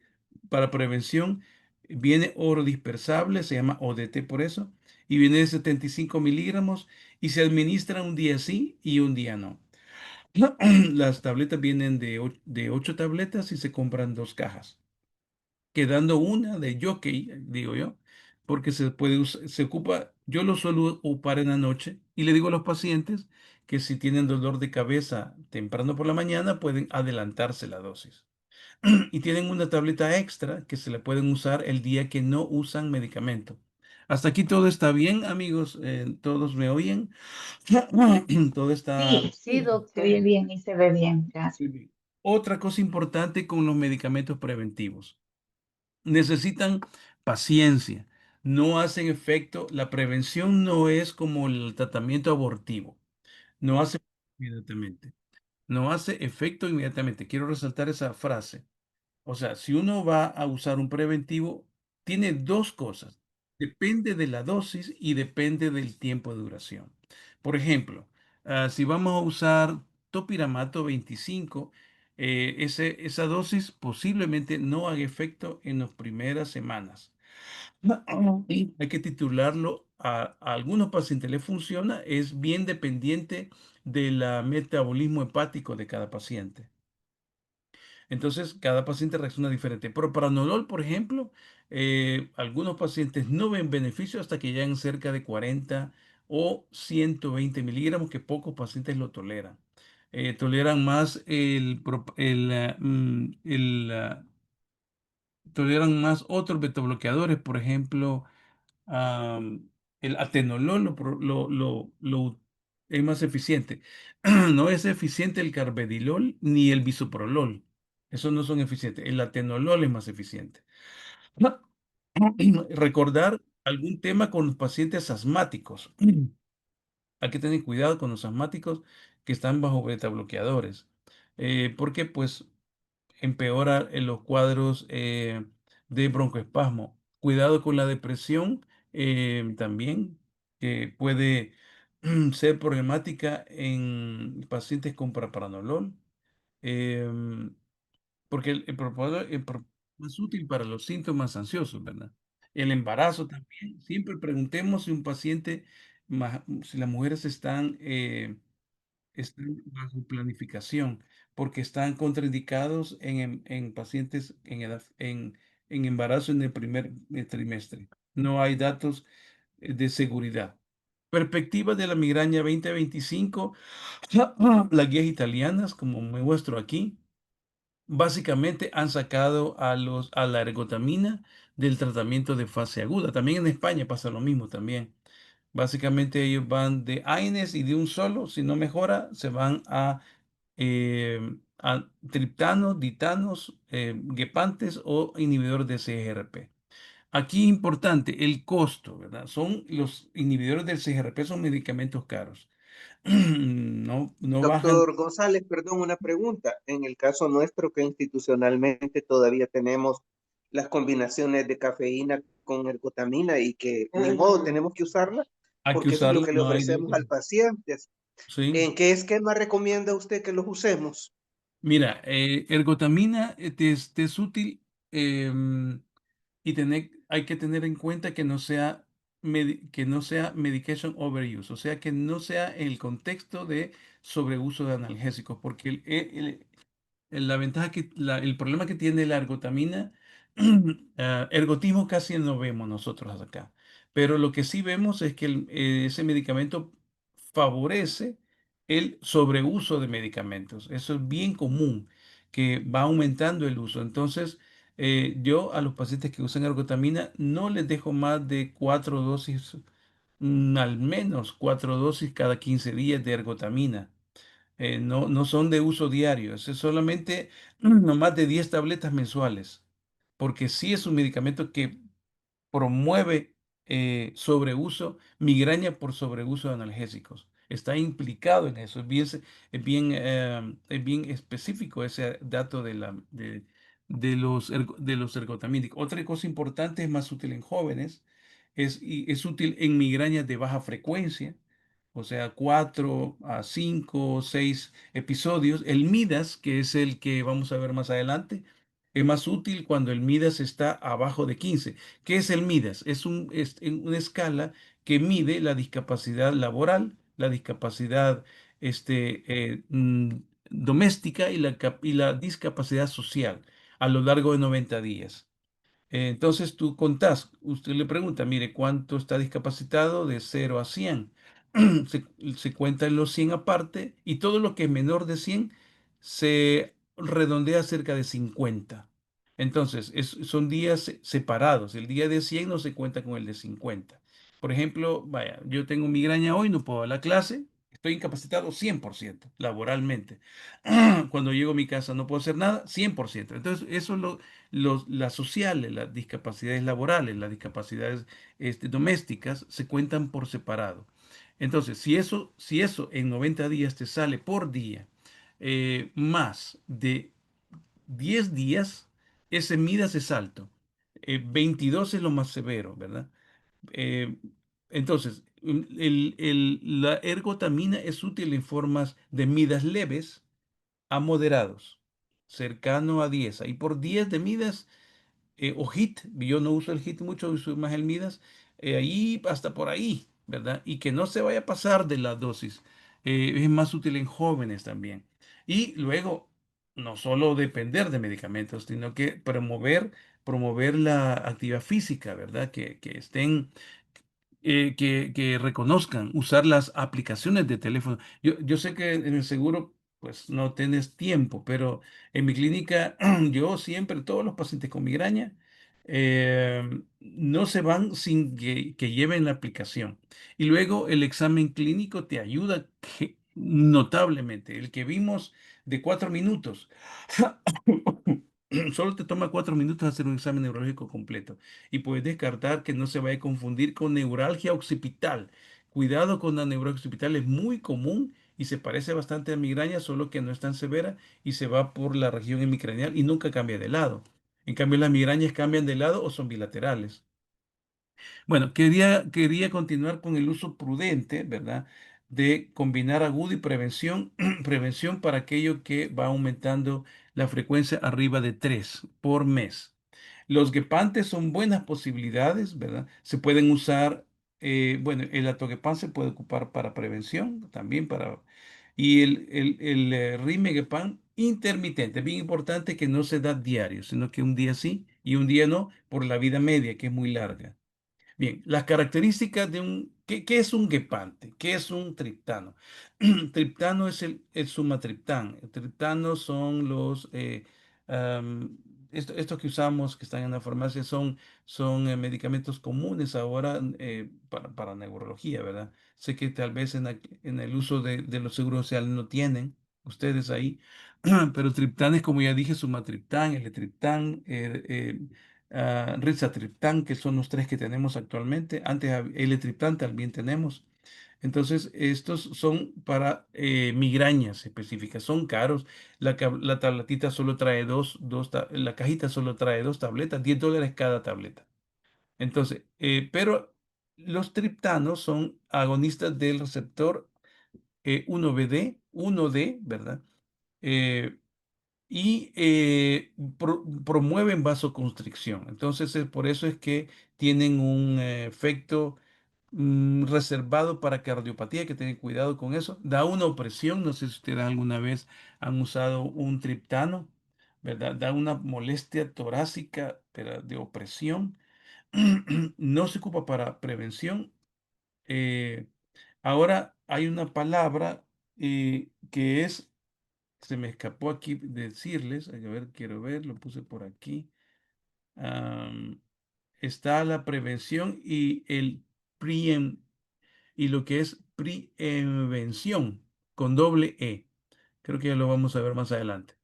para prevención viene oro dispersable, se llama ODT por eso, y viene de 75 miligramos y se administra un día sí y un día no. Las tabletas vienen de 8 tabletas y se compran 2 cajas, quedando una de jockey, digo yo, porque se ocupa, yo lo suelo ocupar en la noche y le digo a los pacientes que si tienen dolor de cabeza temprano por la mañana pueden adelantarse la dosis. Y tienen una tableta extra que se la pueden usar el día que no usan medicamento. Hasta aquí todo está bien, amigos. ¿Todos me oyen? Todo está Sí, Sí, sí, se oye doctor. bien y se ve bien. Gracias. bien. Otra cosa importante con los medicamentos preventivos. Necesitan paciencia. No hacen efecto. La prevención no es como el tratamiento abortivo. No hace inmediatamente. No hace efecto inmediatamente. Quiero resaltar esa frase. O sea, si uno va a usar un preventivo, tiene dos cosas. Depende de la dosis y depende del tiempo de duración. Por ejemplo, si vamos a usar topiramato 25, esa dosis posiblemente no haga efecto en las primeras semanas. Hay que titularlo. A algunos pacientes les funciona, es bien dependiente del metabolismo hepático de cada paciente. Entonces, cada paciente reacciona diferente. Pero Pranolol, por ejemplo, algunos pacientes no ven beneficio hasta que llegan cerca de 40 o 120 miligramos, que pocos pacientes lo toleran. Toleran más toleran más otros betabloqueadores, por ejemplo, el atenolol es más eficiente. No es eficiente el carvedilol ni el bisoprolol. Esos no son eficientes. El atenolol es más eficiente. Recordar algún tema con los pacientes asmáticos. Hay que tener cuidado con los asmáticos que están bajo beta bloqueadores, porque pues empeora en los cuadros de broncoespasmo. Cuidado con la depresión también, que puede ser problemática en pacientes con propranolol. em, Porque el es útil para los síntomas ansiosos, ¿verdad? El embarazo también. Siempre preguntemos si un paciente, si las mujeres están bajo planificación, porque están contraindicados en pacientes en embarazo en el primer trimestre. No hay datos de seguridad. Perspectiva de la migraña 2025, las guías italianas, como me muestro aquí. Básicamente han sacado a la ergotamina del tratamiento de fase aguda. También en España pasa lo mismo también. Básicamente ellos van de AINES y de un solo, si no mejora, se van a triptanos, ditanos, gepantes o inhibidores de CGRP. Aquí importante, el costo, ¿verdad? Los inhibidores del CGRP son medicamentos caros. No bajan. Doctor González, perdón, una pregunta. En el caso nuestro, que institucionalmente todavía tenemos las combinaciones de cafeína con ergotamina y que ni modo tenemos que usarla, Hay que porque eso es lo usarlo, que le no hay de ofrecemos otra. al paciente. Sí. ¿En qué esquema recomienda usted que los usemos? Mira, ergotamina te es útil, y hay que tener en cuenta que que no sea medication overuse, o sea, que no sea el contexto de sobreuso de analgésicos, porque la ventaja el problema que tiene la ergotamina, ergotismo casi no vemos nosotros acá, pero lo que sí vemos es que ese medicamento favorece el sobreuso de medicamentos. Eso es bien común, que va aumentando el uso. Entonces, yo a los pacientes que usan ergotamina no les dejo más de 4 dosis, al menos 4 dosis cada 15 días de ergotamina. No son de uso diario, es solamente no más de 10 tabletas mensuales, porque sí es un medicamento que promueve sobreuso, migraña por sobreuso de analgésicos. Está implicado en eso, es bien específico ese dato de los ergotamínicos. Otra cosa importante, es más útil en jóvenes, y es útil en migrañas de baja frecuencia, o sea, 4 a 5 o 6 episodios. El Midas, que es el que vamos a ver más adelante, es más útil cuando el Midas está abajo de 15. ¿Qué es el Midas? Es una escala que mide la discapacidad laboral, la discapacidad doméstica y la discapacidad social a lo largo de 90 días. Entonces tú contás, usted le pregunta, mire, ¿cuánto está discapacitado de 0 a 100? Se, se cuentan los 100 aparte, y todo lo que es menor de 100 se redondea cerca de 50. Entonces, son días separados. El día de 100 no se cuenta con el de 50. Por ejemplo, vaya, yo tengo migraña hoy, no puedo ir a la clase, estoy incapacitado 100% laboralmente. Cuando llego a mi casa no puedo hacer nada, 100%. Entonces, eso es las sociales, las discapacidades laborales, las discapacidades domésticas, se cuentan por separado. Entonces, si eso en 90 días te sale por día, más de 10 días, ese Midas es alto. 22 es lo más severo, ¿verdad? Eh, entonces, la ergotamina es útil en formas de Midas leves a moderados, cercano a 10. Ahí por 10 de Midas, o HIT, yo no uso el HIT mucho, uso más el Midas, ahí hasta por ahí, ¿verdad? Y que no se vaya a pasar de la dosis. Es más útil en jóvenes también. Y luego, no solo depender de medicamentos, sino que promover la actividad física, ¿verdad? Que estén que reconozcan usar las aplicaciones de teléfono. Yo sé que en el seguro pues no tienes tiempo, pero en mi clínica yo siempre, todos los pacientes con migraña no se van sin que lleven la aplicación. Y luego el examen clínico te ayuda notablemente. El que vimos de 4 minutos. Solo te toma 4 minutos hacer un examen neurológico completo y puedes descartar que no se vaya a confundir con neuralgia occipital. Cuidado con la neuralgia occipital, es muy común y se parece bastante a migraña, solo que no es tan severa y se va por la región hemicranial y nunca cambia de lado. En cambio, las migrañas cambian de lado o son bilaterales. Bueno, quería continuar con el uso prudente, ¿verdad? De combinar agudo y prevención, prevención para aquello que va aumentando la frecuencia arriba de 3 por mes. Los guepantes son buenas posibilidades, ¿verdad? Se pueden usar, bueno, el atoguepant se puede ocupar para prevención, también para... Y el rimeguepant intermitente, bien importante que no se da diario, sino que un día sí y un día no, por la vida media, que es muy larga. Bien, las características de ¿qué es un guepante? ¿Qué es un triptano? Triptano es el sumatriptán. El triptano son estos que usamos, que están en la farmacia, son medicamentos comunes ahora para neurología, ¿verdad? Sé que tal vez en el uso de los seguros sociales no tienen ustedes ahí, pero triptán es, como ya dije, sumatriptán, eletriptán, rizatriptán, que son los tres que tenemos actualmente. Antes L-triptán también tenemos. Entonces, estos son para migrañas específicas. Son caros. La tabletita solo trae la cajita solo trae 2 tabletas, $10 cada tableta. Entonces, pero los triptanos son agonistas del receptor 1D, ¿verdad? Eh, y promueven vasoconstricción. Entonces, por eso es que tienen un efecto reservado para cardiopatía, hay que tener cuidado con eso. Da una opresión, no sé si ustedes alguna vez han usado un triptano, ¿verdad? Da una molestia torácica, pero de opresión. No se ocupa para prevención. Eh, Ahora hay una palabra que es se me escapó aquí decirles, a ver, quiero ver, lo puse por aquí. Am, Está la prevención y y lo que es prevención con doble E. Creo que ya lo vamos a ver más adelante.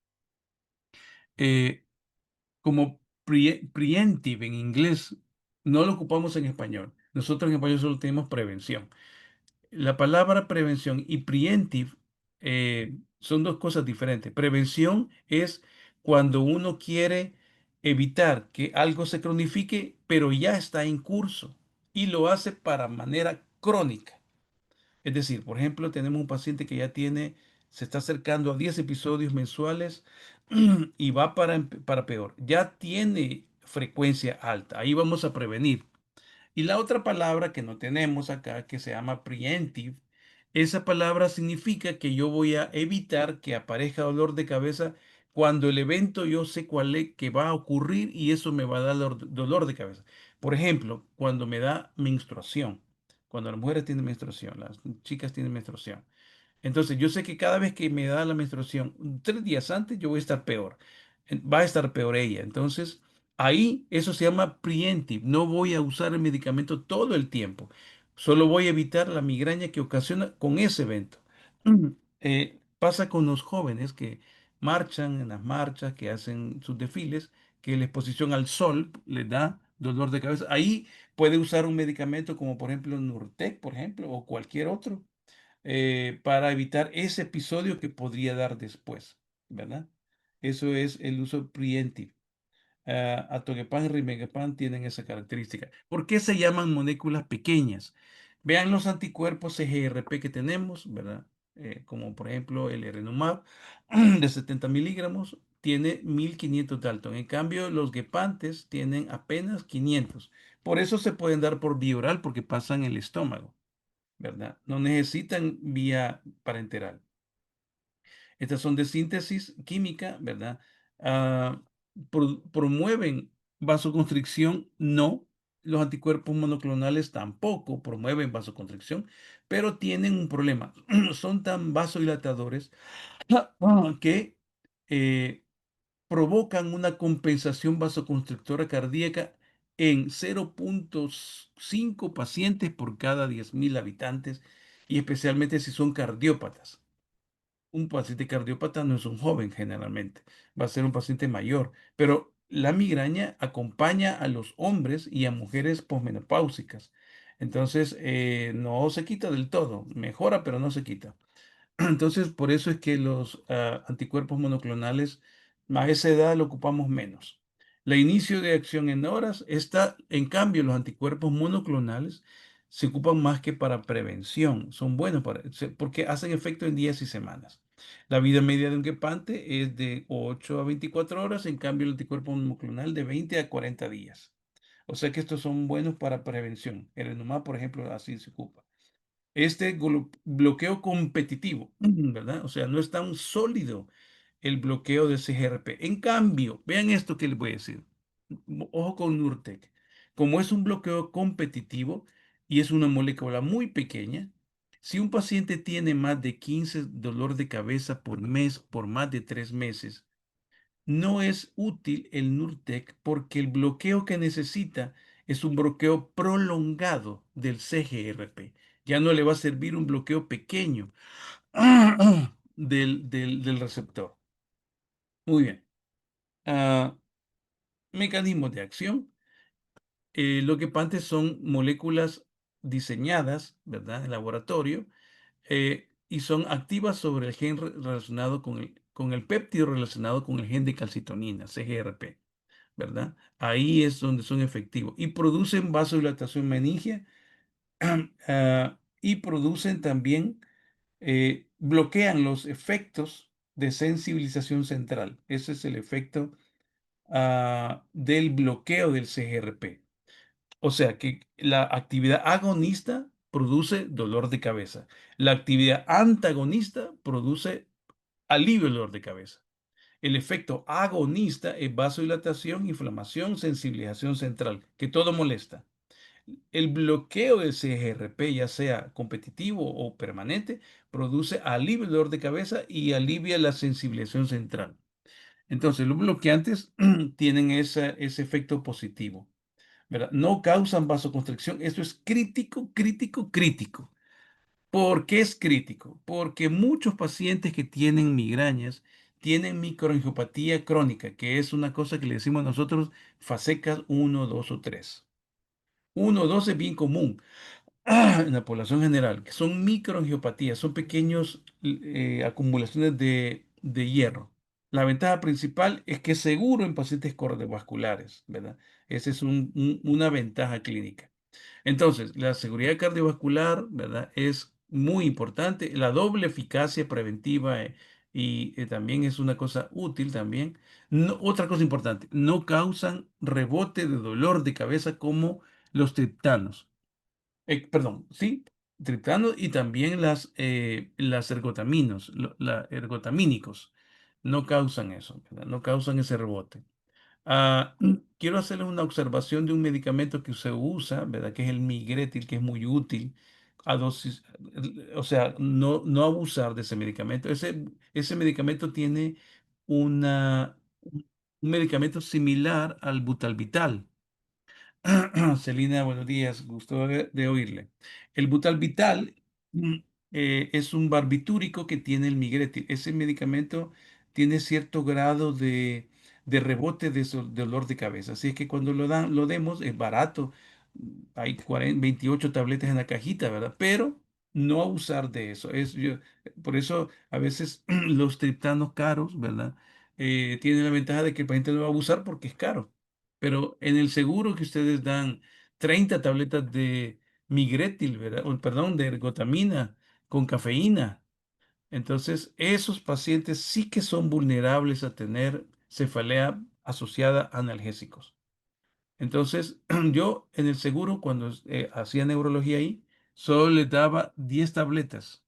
Eh, Como preventive en inglés, no lo ocupamos en español. Nosotros en español solo tenemos prevención. La palabra prevención y preventive son dos cosas diferentes. Prevención es cuando uno quiere evitar que algo se cronifique, pero ya está en curso y lo hace para manera crónica. Es decir, por ejemplo, tenemos un paciente que ya se está acercando a 10 episodios mensuales y va para peor. Ya tiene frecuencia alta. Ahí vamos a prevenir. Y la otra palabra que no tenemos acá, que se llama preemptive, esa palabra significa que yo voy a evitar que aparezca dolor de cabeza cuando el evento yo sé cuál es que va a ocurrir y eso me va a dar dolor de cabeza. Por ejemplo, cuando me da menstruación, cuando las mujeres tienen menstruación, las chicas tienen menstruación. Entonces, yo sé que cada vez que me da la menstruación, 3 días antes, yo voy a estar peor. Va a estar peor ella. Entonces, ahí eso se llama preemptive. No voy a usar el medicamento todo el tiempo. Solo voy a evitar la migraña que ocasiona con ese evento. Pasa con los jóvenes que marchan en las marchas, que hacen sus desfiles, que la exposición al sol les da dolor de cabeza. Ahí puede usar un medicamento como por ejemplo Nurtec, por ejemplo, o cualquier otro para evitar ese episodio que podría dar después, ¿verdad? Eso es el uso preemptive. Atoguepant y rimeguepant tienen esa característica. ¿Por qué se llaman moléculas pequeñas? Vean los anticuerpos CGRP que tenemos, ¿verdad? Como por ejemplo el Erenumab de 70 miligramos tiene 1500 Dalton. En cambio, los guepantes tienen apenas 500. Por eso se pueden dar por vía oral porque pasan el estómago. ¿verdad? No necesitan vía parenteral. Estas son de síntesis química, ¿verdad? Ah, promueven vasoconstricción, no. Los anticuerpos monoclonales tampoco promueven vasoconstricción, pero tienen un problema. Son tan vasodilatadores que eh, provocan una compensación vasoconstrictora cardíaca en 0.5 pacientes por cada 10.000 habitantes, y especialmente si son cardiópatas. Un paciente cardiópata no es un joven generalmente, va a ser un paciente mayor, pero la migraña acompaña a los hombres y a mujeres posmenopáusicas. Entonces, no se quita del todo, mejora, pero no se quita. Entonces, por eso es que los anticuerpos monoclonales a esa edad lo ocupamos menos. La inicio de acción en horas está, en cambio, los anticuerpos monoclonales se ocupan más que para prevención. Son buenos porque hacen efecto en días y semanas. La vida media de un quepante es de 8 a 24 horas, en cambio el anticuerpo monoclonal de 20 a 40 días. O sea que estos son buenos para prevención. El Enomab, por ejemplo, así se ocupa. Este bloqueo competitivo, ¿verdad? O sea, no es tan sólido el bloqueo de CGRP. En cambio, vean esto que les voy a decir. Ojo con Nurtec. Como es un bloqueo competitivo y es una molécula muy pequeña, si un paciente tiene más de 15 dolor de cabeza por mes por más de 3 meses, no es útil el Nurtec porque el bloqueo que necesita es un bloqueo prolongado del CGRP. Ya no le va a servir un bloqueo pequeño del receptor. Muy bien. Ah, mecanismos de acción. Lo que antes son moléculas diseñadas, ¿verdad? En laboratorio, y son activas sobre el gen relacionado con el péptido relacionado con el gen de calcitonina, CGRP. ¿Verdad? Ahí es donde son efectivos. Y producen vasodilatación meningia y producen también, bloquean los efectos de sensibilización central. Ese es el efecto del bloqueo del CGRP. O sea que la actividad agonista produce dolor de cabeza. La actividad antagonista produce alivio del dolor de cabeza. El efecto agonista es vasodilatación, inflamación, sensibilización central, que todo molesta. El bloqueo del CGRP, ya sea competitivo o permanente, produce alivio del dolor de cabeza y alivia la sensibilización central. Entonces, los bloqueantes tienen ese efecto positivo, ¿verdad? No causan vasoconstricción. Esto es crítico, crítico, crítico. ¿Por qué es crítico? Porque muchos pacientes que tienen migrañas tienen microangiopatía crónica, que es una cosa que le decimos nosotros fasecas 1, 2 o 3. 1 o 2 es bien común en la población general, que son microangiopatías, son pequeños acumulaciones de hierro. La ventaja principal es que es seguro en pacientes cardiovasculares, ¿verdad? Esa es una ventaja clínica. Entonces, la seguridad cardiovascular, ¿verdad? Es muy importante. La doble eficacia preventiva y también es una cosa útil también. Otra cosa importante, no causan rebote de dolor de cabeza como los triptanos. Perdón, sí, triptanos y también las ergotaminos, ergotamínicos. No causan eso, ¿verdad? No causan ese rebote. Quiero hacerles una observación de un medicamento que se usa, ¿verdad? Que es el Migretil, que es muy útil a dosis, o sea, no abusar de ese medicamento. Ese medicamento tiene una, un medicamento similar al Butalbital. Celina, buenos días, gusto de oírle. El Butalbital mm, es un barbitúrico que tiene el Migretil. Ese medicamento tiene cierto grado de rebote de dolor de cabeza. Así es que cuando lo demos es barato. Hay 28 tabletas en la cajita, ¿verdad? Pero no abusar de eso. Por eso a veces los triptanos caros, ¿verdad? Tienen la ventaja de que el paciente no va a abusar porque es caro. Pero en el seguro que ustedes dan 30 tabletas de Migretil, ¿verdad? O, perdón, de ergotamina con cafeína. Entonces, esos pacientes sí que son vulnerables a tener cefalea asociada a analgésicos. Entonces, yo en el seguro, cuando hacía neurología ahí, solo le daba 10 tabletas,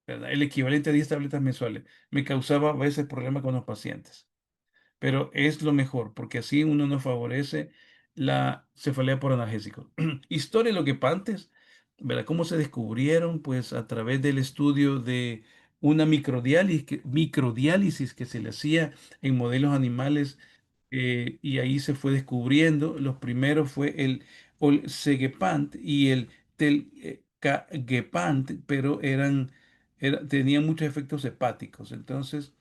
¿verdad? El equivalente a 10 tabletas mensuales. Me causaba a veces problemas con los pacientes, pero es lo mejor, porque así uno no favorece la cefalea por analgésico. Historia de los guepantes, ¿verdad? ¿Cómo se descubrieron? Pues a través del estudio de una microdiálisis que se le hacía en modelos animales, y ahí se fue descubriendo. Los primeros fue el Olsegepant y el Telgepant, pero tenían muchos efectos hepáticos. Entonces,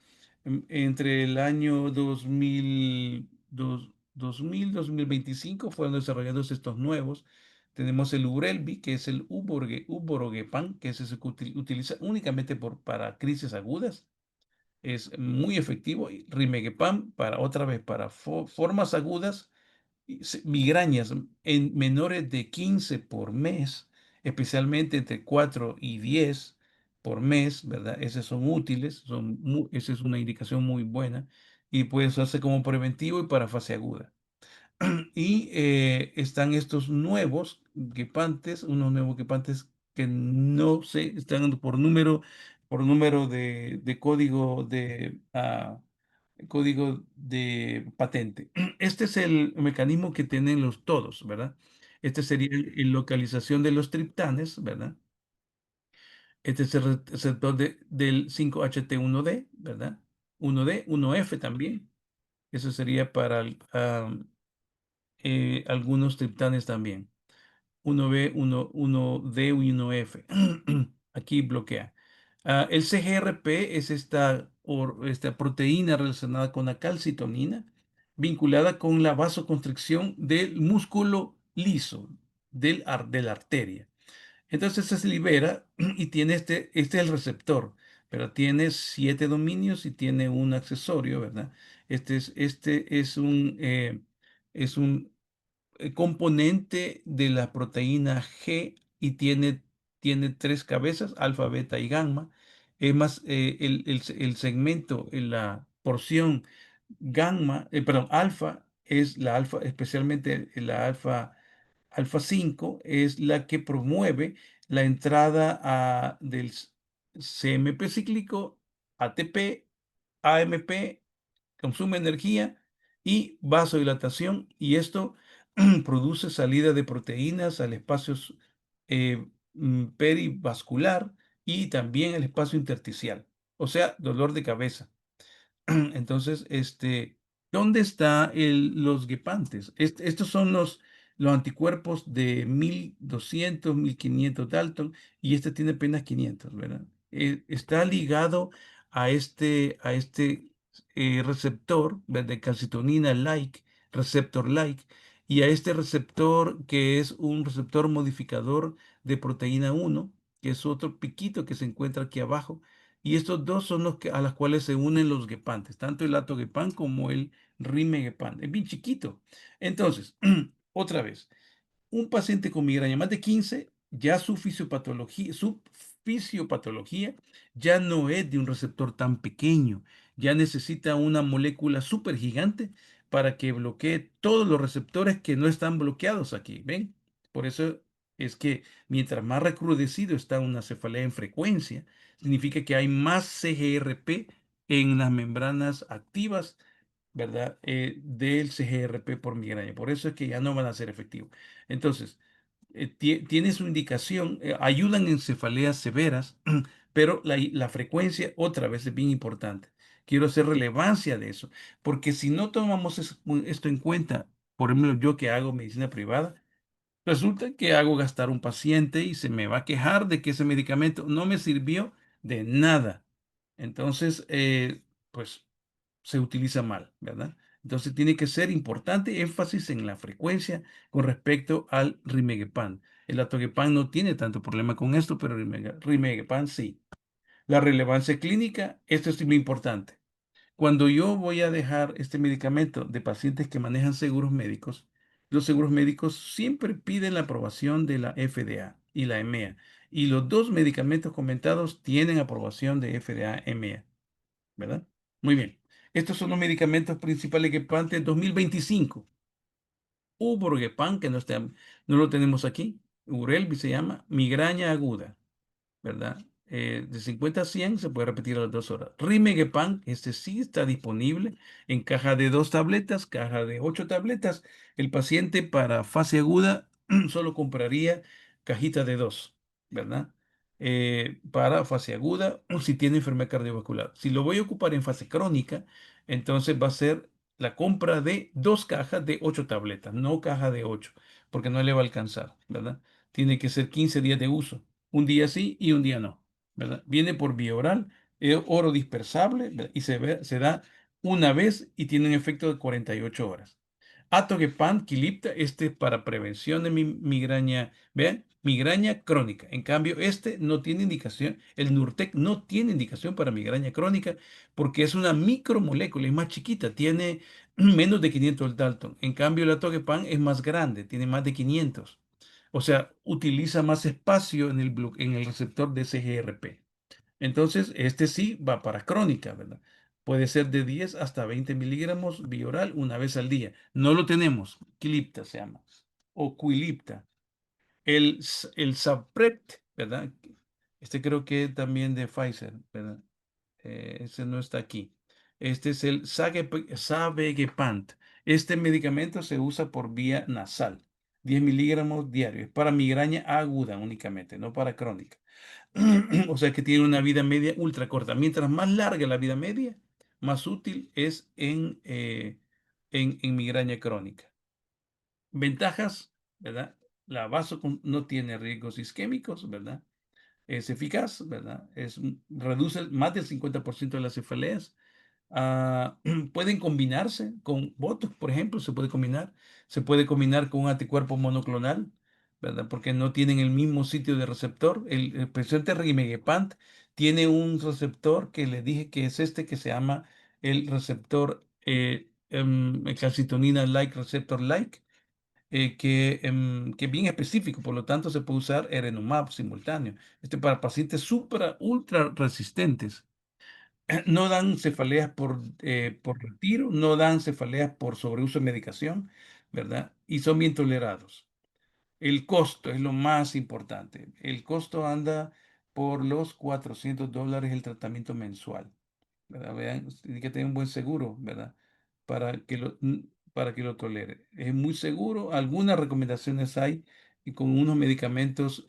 entre el año 2025 fueron desarrollándose estos nuevos. Tenemos el Urelvi, que es el Uborogepan, que ese se utiliza únicamente para crisis agudas. Es muy efectivo. Y Rimegepam, para otra vez, para formas agudas, y migrañas en menores de 15 por mes, especialmente entre 4 y 10 por mes, ¿verdad? Esas son útiles, esa es una indicación muy buena y puede usarse como preventivo y para fase aguda. Y están estos nuevos guepantes, unos nuevos guepantes que no sé, están por número de código de patente. Este es el mecanismo que tienen los todos, ¿verdad? Este sería el localización de los triptanes, ¿verdad? Este es el receptor del 5-HT1D, ¿verdad? 1D, 1F también. Eso sería para algunos triptanes también. 1B, 1D y 1F. Aquí bloquea. El CGRP es esta proteína relacionada con la calcitonina, vinculada con la vasoconstricción del músculo liso de la arteria. Entonces se libera y tiene este es el receptor, pero tiene 7 dominios y tiene un accesorio, ¿verdad? Este es un componente de la proteína G y tiene 3 cabezas, alfa, beta y gamma. Es más, el segmento, la porción gamma, perdón, alfa, es la alfa, especialmente la alfa 5 es la que promueve la entrada del CMP cíclico, ATP, AMP, consume energía y vasodilatación, y esto produce salida de proteínas al espacio perivascular y también el espacio intersticial, o sea, dolor de cabeza. Entonces, ¿dónde están los guepantes? Estos son los anticuerpos de 1200, 1500 Dalton, y este tiene apenas 500, ¿verdad? Está ligado a este receptor de calcitonina-like, receptor-like, y a este receptor que es un receptor modificador de proteína 1, que es otro piquito que se encuentra aquí abajo, y estos dos son a las cuales se unen los guepantes, tanto el atoguepan como el rimeguepan. Es bien chiquito. Entonces, otra vez, un paciente con migraña más de 15, ya su fisiopatología ya no es de un receptor tan pequeño, ya necesita una molécula supergigante para que bloquee todos los receptores que no están bloqueados aquí. ¿Ven? Por eso es que mientras más recrudecido está una cefalea en frecuencia, significa que hay más CGRP en las membranas activas, ¿verdad? Del CGRP por migraña. Por eso es que ya no van a ser efectivos. Entonces, tiene su indicación, ayudan en cefaleas severas, pero la frecuencia otra vez es bien importante. Quiero hacer relevancia de eso, porque si no tomamos esto en cuenta, por ejemplo, yo que hago medicina privada, resulta que hago gastar un paciente y se me va a quejar de que ese medicamento no me sirvió de nada. Entonces, pues se utiliza mal, ¿verdad? Entonces tiene que ser importante énfasis en la frecuencia con respecto al rimeguepan. El atoguepan no tiene tanto problema con esto, pero el rimeguepan sí. La relevancia clínica, esto es muy importante. Cuando yo voy a dejar este medicamento de pacientes que manejan seguros médicos, los seguros médicos siempre piden la aprobación de la FDA y la EMEA. Y los dos medicamentos comentados tienen aprobación de FDA, EMEA, ¿verdad? Muy bien. Estos son los medicamentos principales que PAN en 2025. Uborgepan, que no lo tenemos aquí. Urelvi se llama, migraña aguda, ¿verdad? De 50 a 100 se puede repetir a las 2 horas. Rimegepan, este sí está disponible en caja de 2 tabletas, caja de 8 tabletas. El paciente para fase aguda solo compraría cajita de 2, ¿verdad? Para fase aguda o si tiene enfermedad cardiovascular. Si lo voy a ocupar en fase crónica, entonces va a ser la compra de 2 cajas de 8 tabletas, no caja de 8, porque no le va a alcanzar, ¿verdad? Tiene que ser 15 días de uso. Un día sí y un día no, ¿verdad? Viene por vía oral, oro dispersable, ¿verdad? Y se da una vez y tiene un efecto de 48 horas. Atogepan, Qilipta, este es para prevención de migraña, vean, migraña crónica. En cambio, este no tiene indicación, el Nurtec no tiene indicación para migraña crónica porque es una micromolécula, es más chiquita, tiene menos de 500 Dalton. En cambio, el Atogepan es más grande, tiene más de 500. O sea, utiliza más espacio en el receptor de CGRP. Entonces, este sí va para crónica, ¿verdad? Puede ser de 10 hasta 20 miligramos bioral una vez al día. No lo tenemos. Qilipta se llama. O Qilipta. El Sapret, ¿verdad? Este creo que también de Pfizer, ¿verdad? Ese no está aquí. Este es el Savegepant. Este medicamento se usa por vía nasal. 10 miligramos diarios. Es para migraña aguda únicamente, no para crónica. O sea que tiene una vida media ultra corta. Mientras más larga la vida media, más útil es en migraña crónica. Ventajas, ¿verdad? La no tiene riesgos isquémicos, ¿verdad? Es eficaz, ¿verdad? Reduce más del 50% de las cefaleas. Pueden combinarse con Botox, por ejemplo, se puede combinar con un anticuerpo monoclonal, ¿verdad? Porque no tienen el mismo sitio de receptor. El presidente Rimegepant tiene un receptor que le dije que es este que se llama el receptor calcitonina-like receptor-like, que es bien específico, por lo tanto se puede usar Erenumab simultáneo. Para pacientes ultra resistentes. No dan cefaleas por retiro, no dan cefaleas por sobreuso de medicación, ¿verdad? Y son bien tolerados. El costo es lo más importante. El costo anda por los $400 el tratamiento mensual, ¿verdad? Vean, tiene que tener un buen seguro, ¿verdad? Para que lo tolere. Es muy seguro. Algunas recomendaciones hay y con unos medicamentos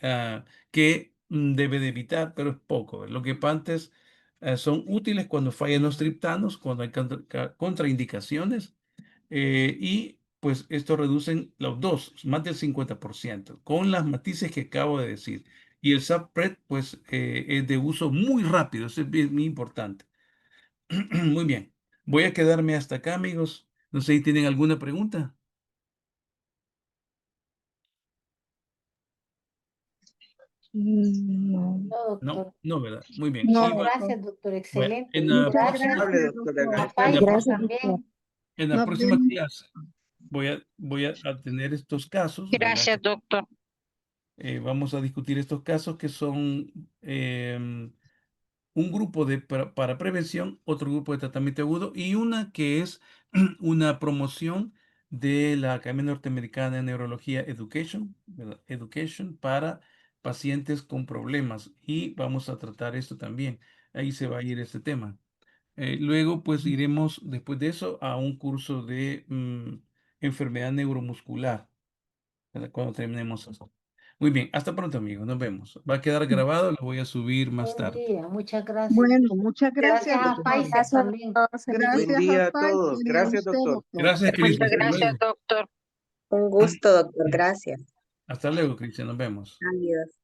que debe de evitar, pero es poco. Lo que antes son útiles cuando fallan los triptanos, cuando hay contraindicaciones y pues esto reducen los dos, más del 50%, con las matices que acabo de decir. Y el Sapret, pues, es de uso muy rápido, eso es muy importante. Muy bien, voy a quedarme hasta acá, amigos. No sé si tienen alguna pregunta. No. No, No, doctor. no, ¿verdad? Muy bien. No, Muchas Iba- gracias, doctor. bueno, Excelente. en Y la Muchas gracias próxima, Hable, gracias, doctora a Gracia. doctor. en la Pfizer próxima, también. en la Nos próxima vemos. clase voy a tener estos casos, ¿verdad? Gracias, doctor. Vamos a discutir estos casos que son un grupo para prevención, otro grupo de tratamiento agudo y una que es una promoción de la Academia Norteamericana de Neurología Education, ¿verdad? Education para pacientes con problemas y vamos a tratar esto también. Ahí se va a ir este tema. Luego, pues iremos después de eso a un curso de enfermedad neuromuscular, ¿verdad? Cuando terminemos esto. Muy bien, hasta pronto, amigos. Nos vemos. Va a quedar grabado, lo voy a subir más Buen tarde. día. Muchas gracias. Bueno, muchas Gracias gracias, a doctor. Pfizer Gracias, también. doctor. Feliz día. Buen Gracias día a a todos. Pfizer y a Gracias, usted, doctor. doctor. Gracias, Cristian. Muchas Hasta gracias, luego. doctor. Un gusto, doctor. Gracias. Hasta luego, Cristian. Nos vemos. Adiós.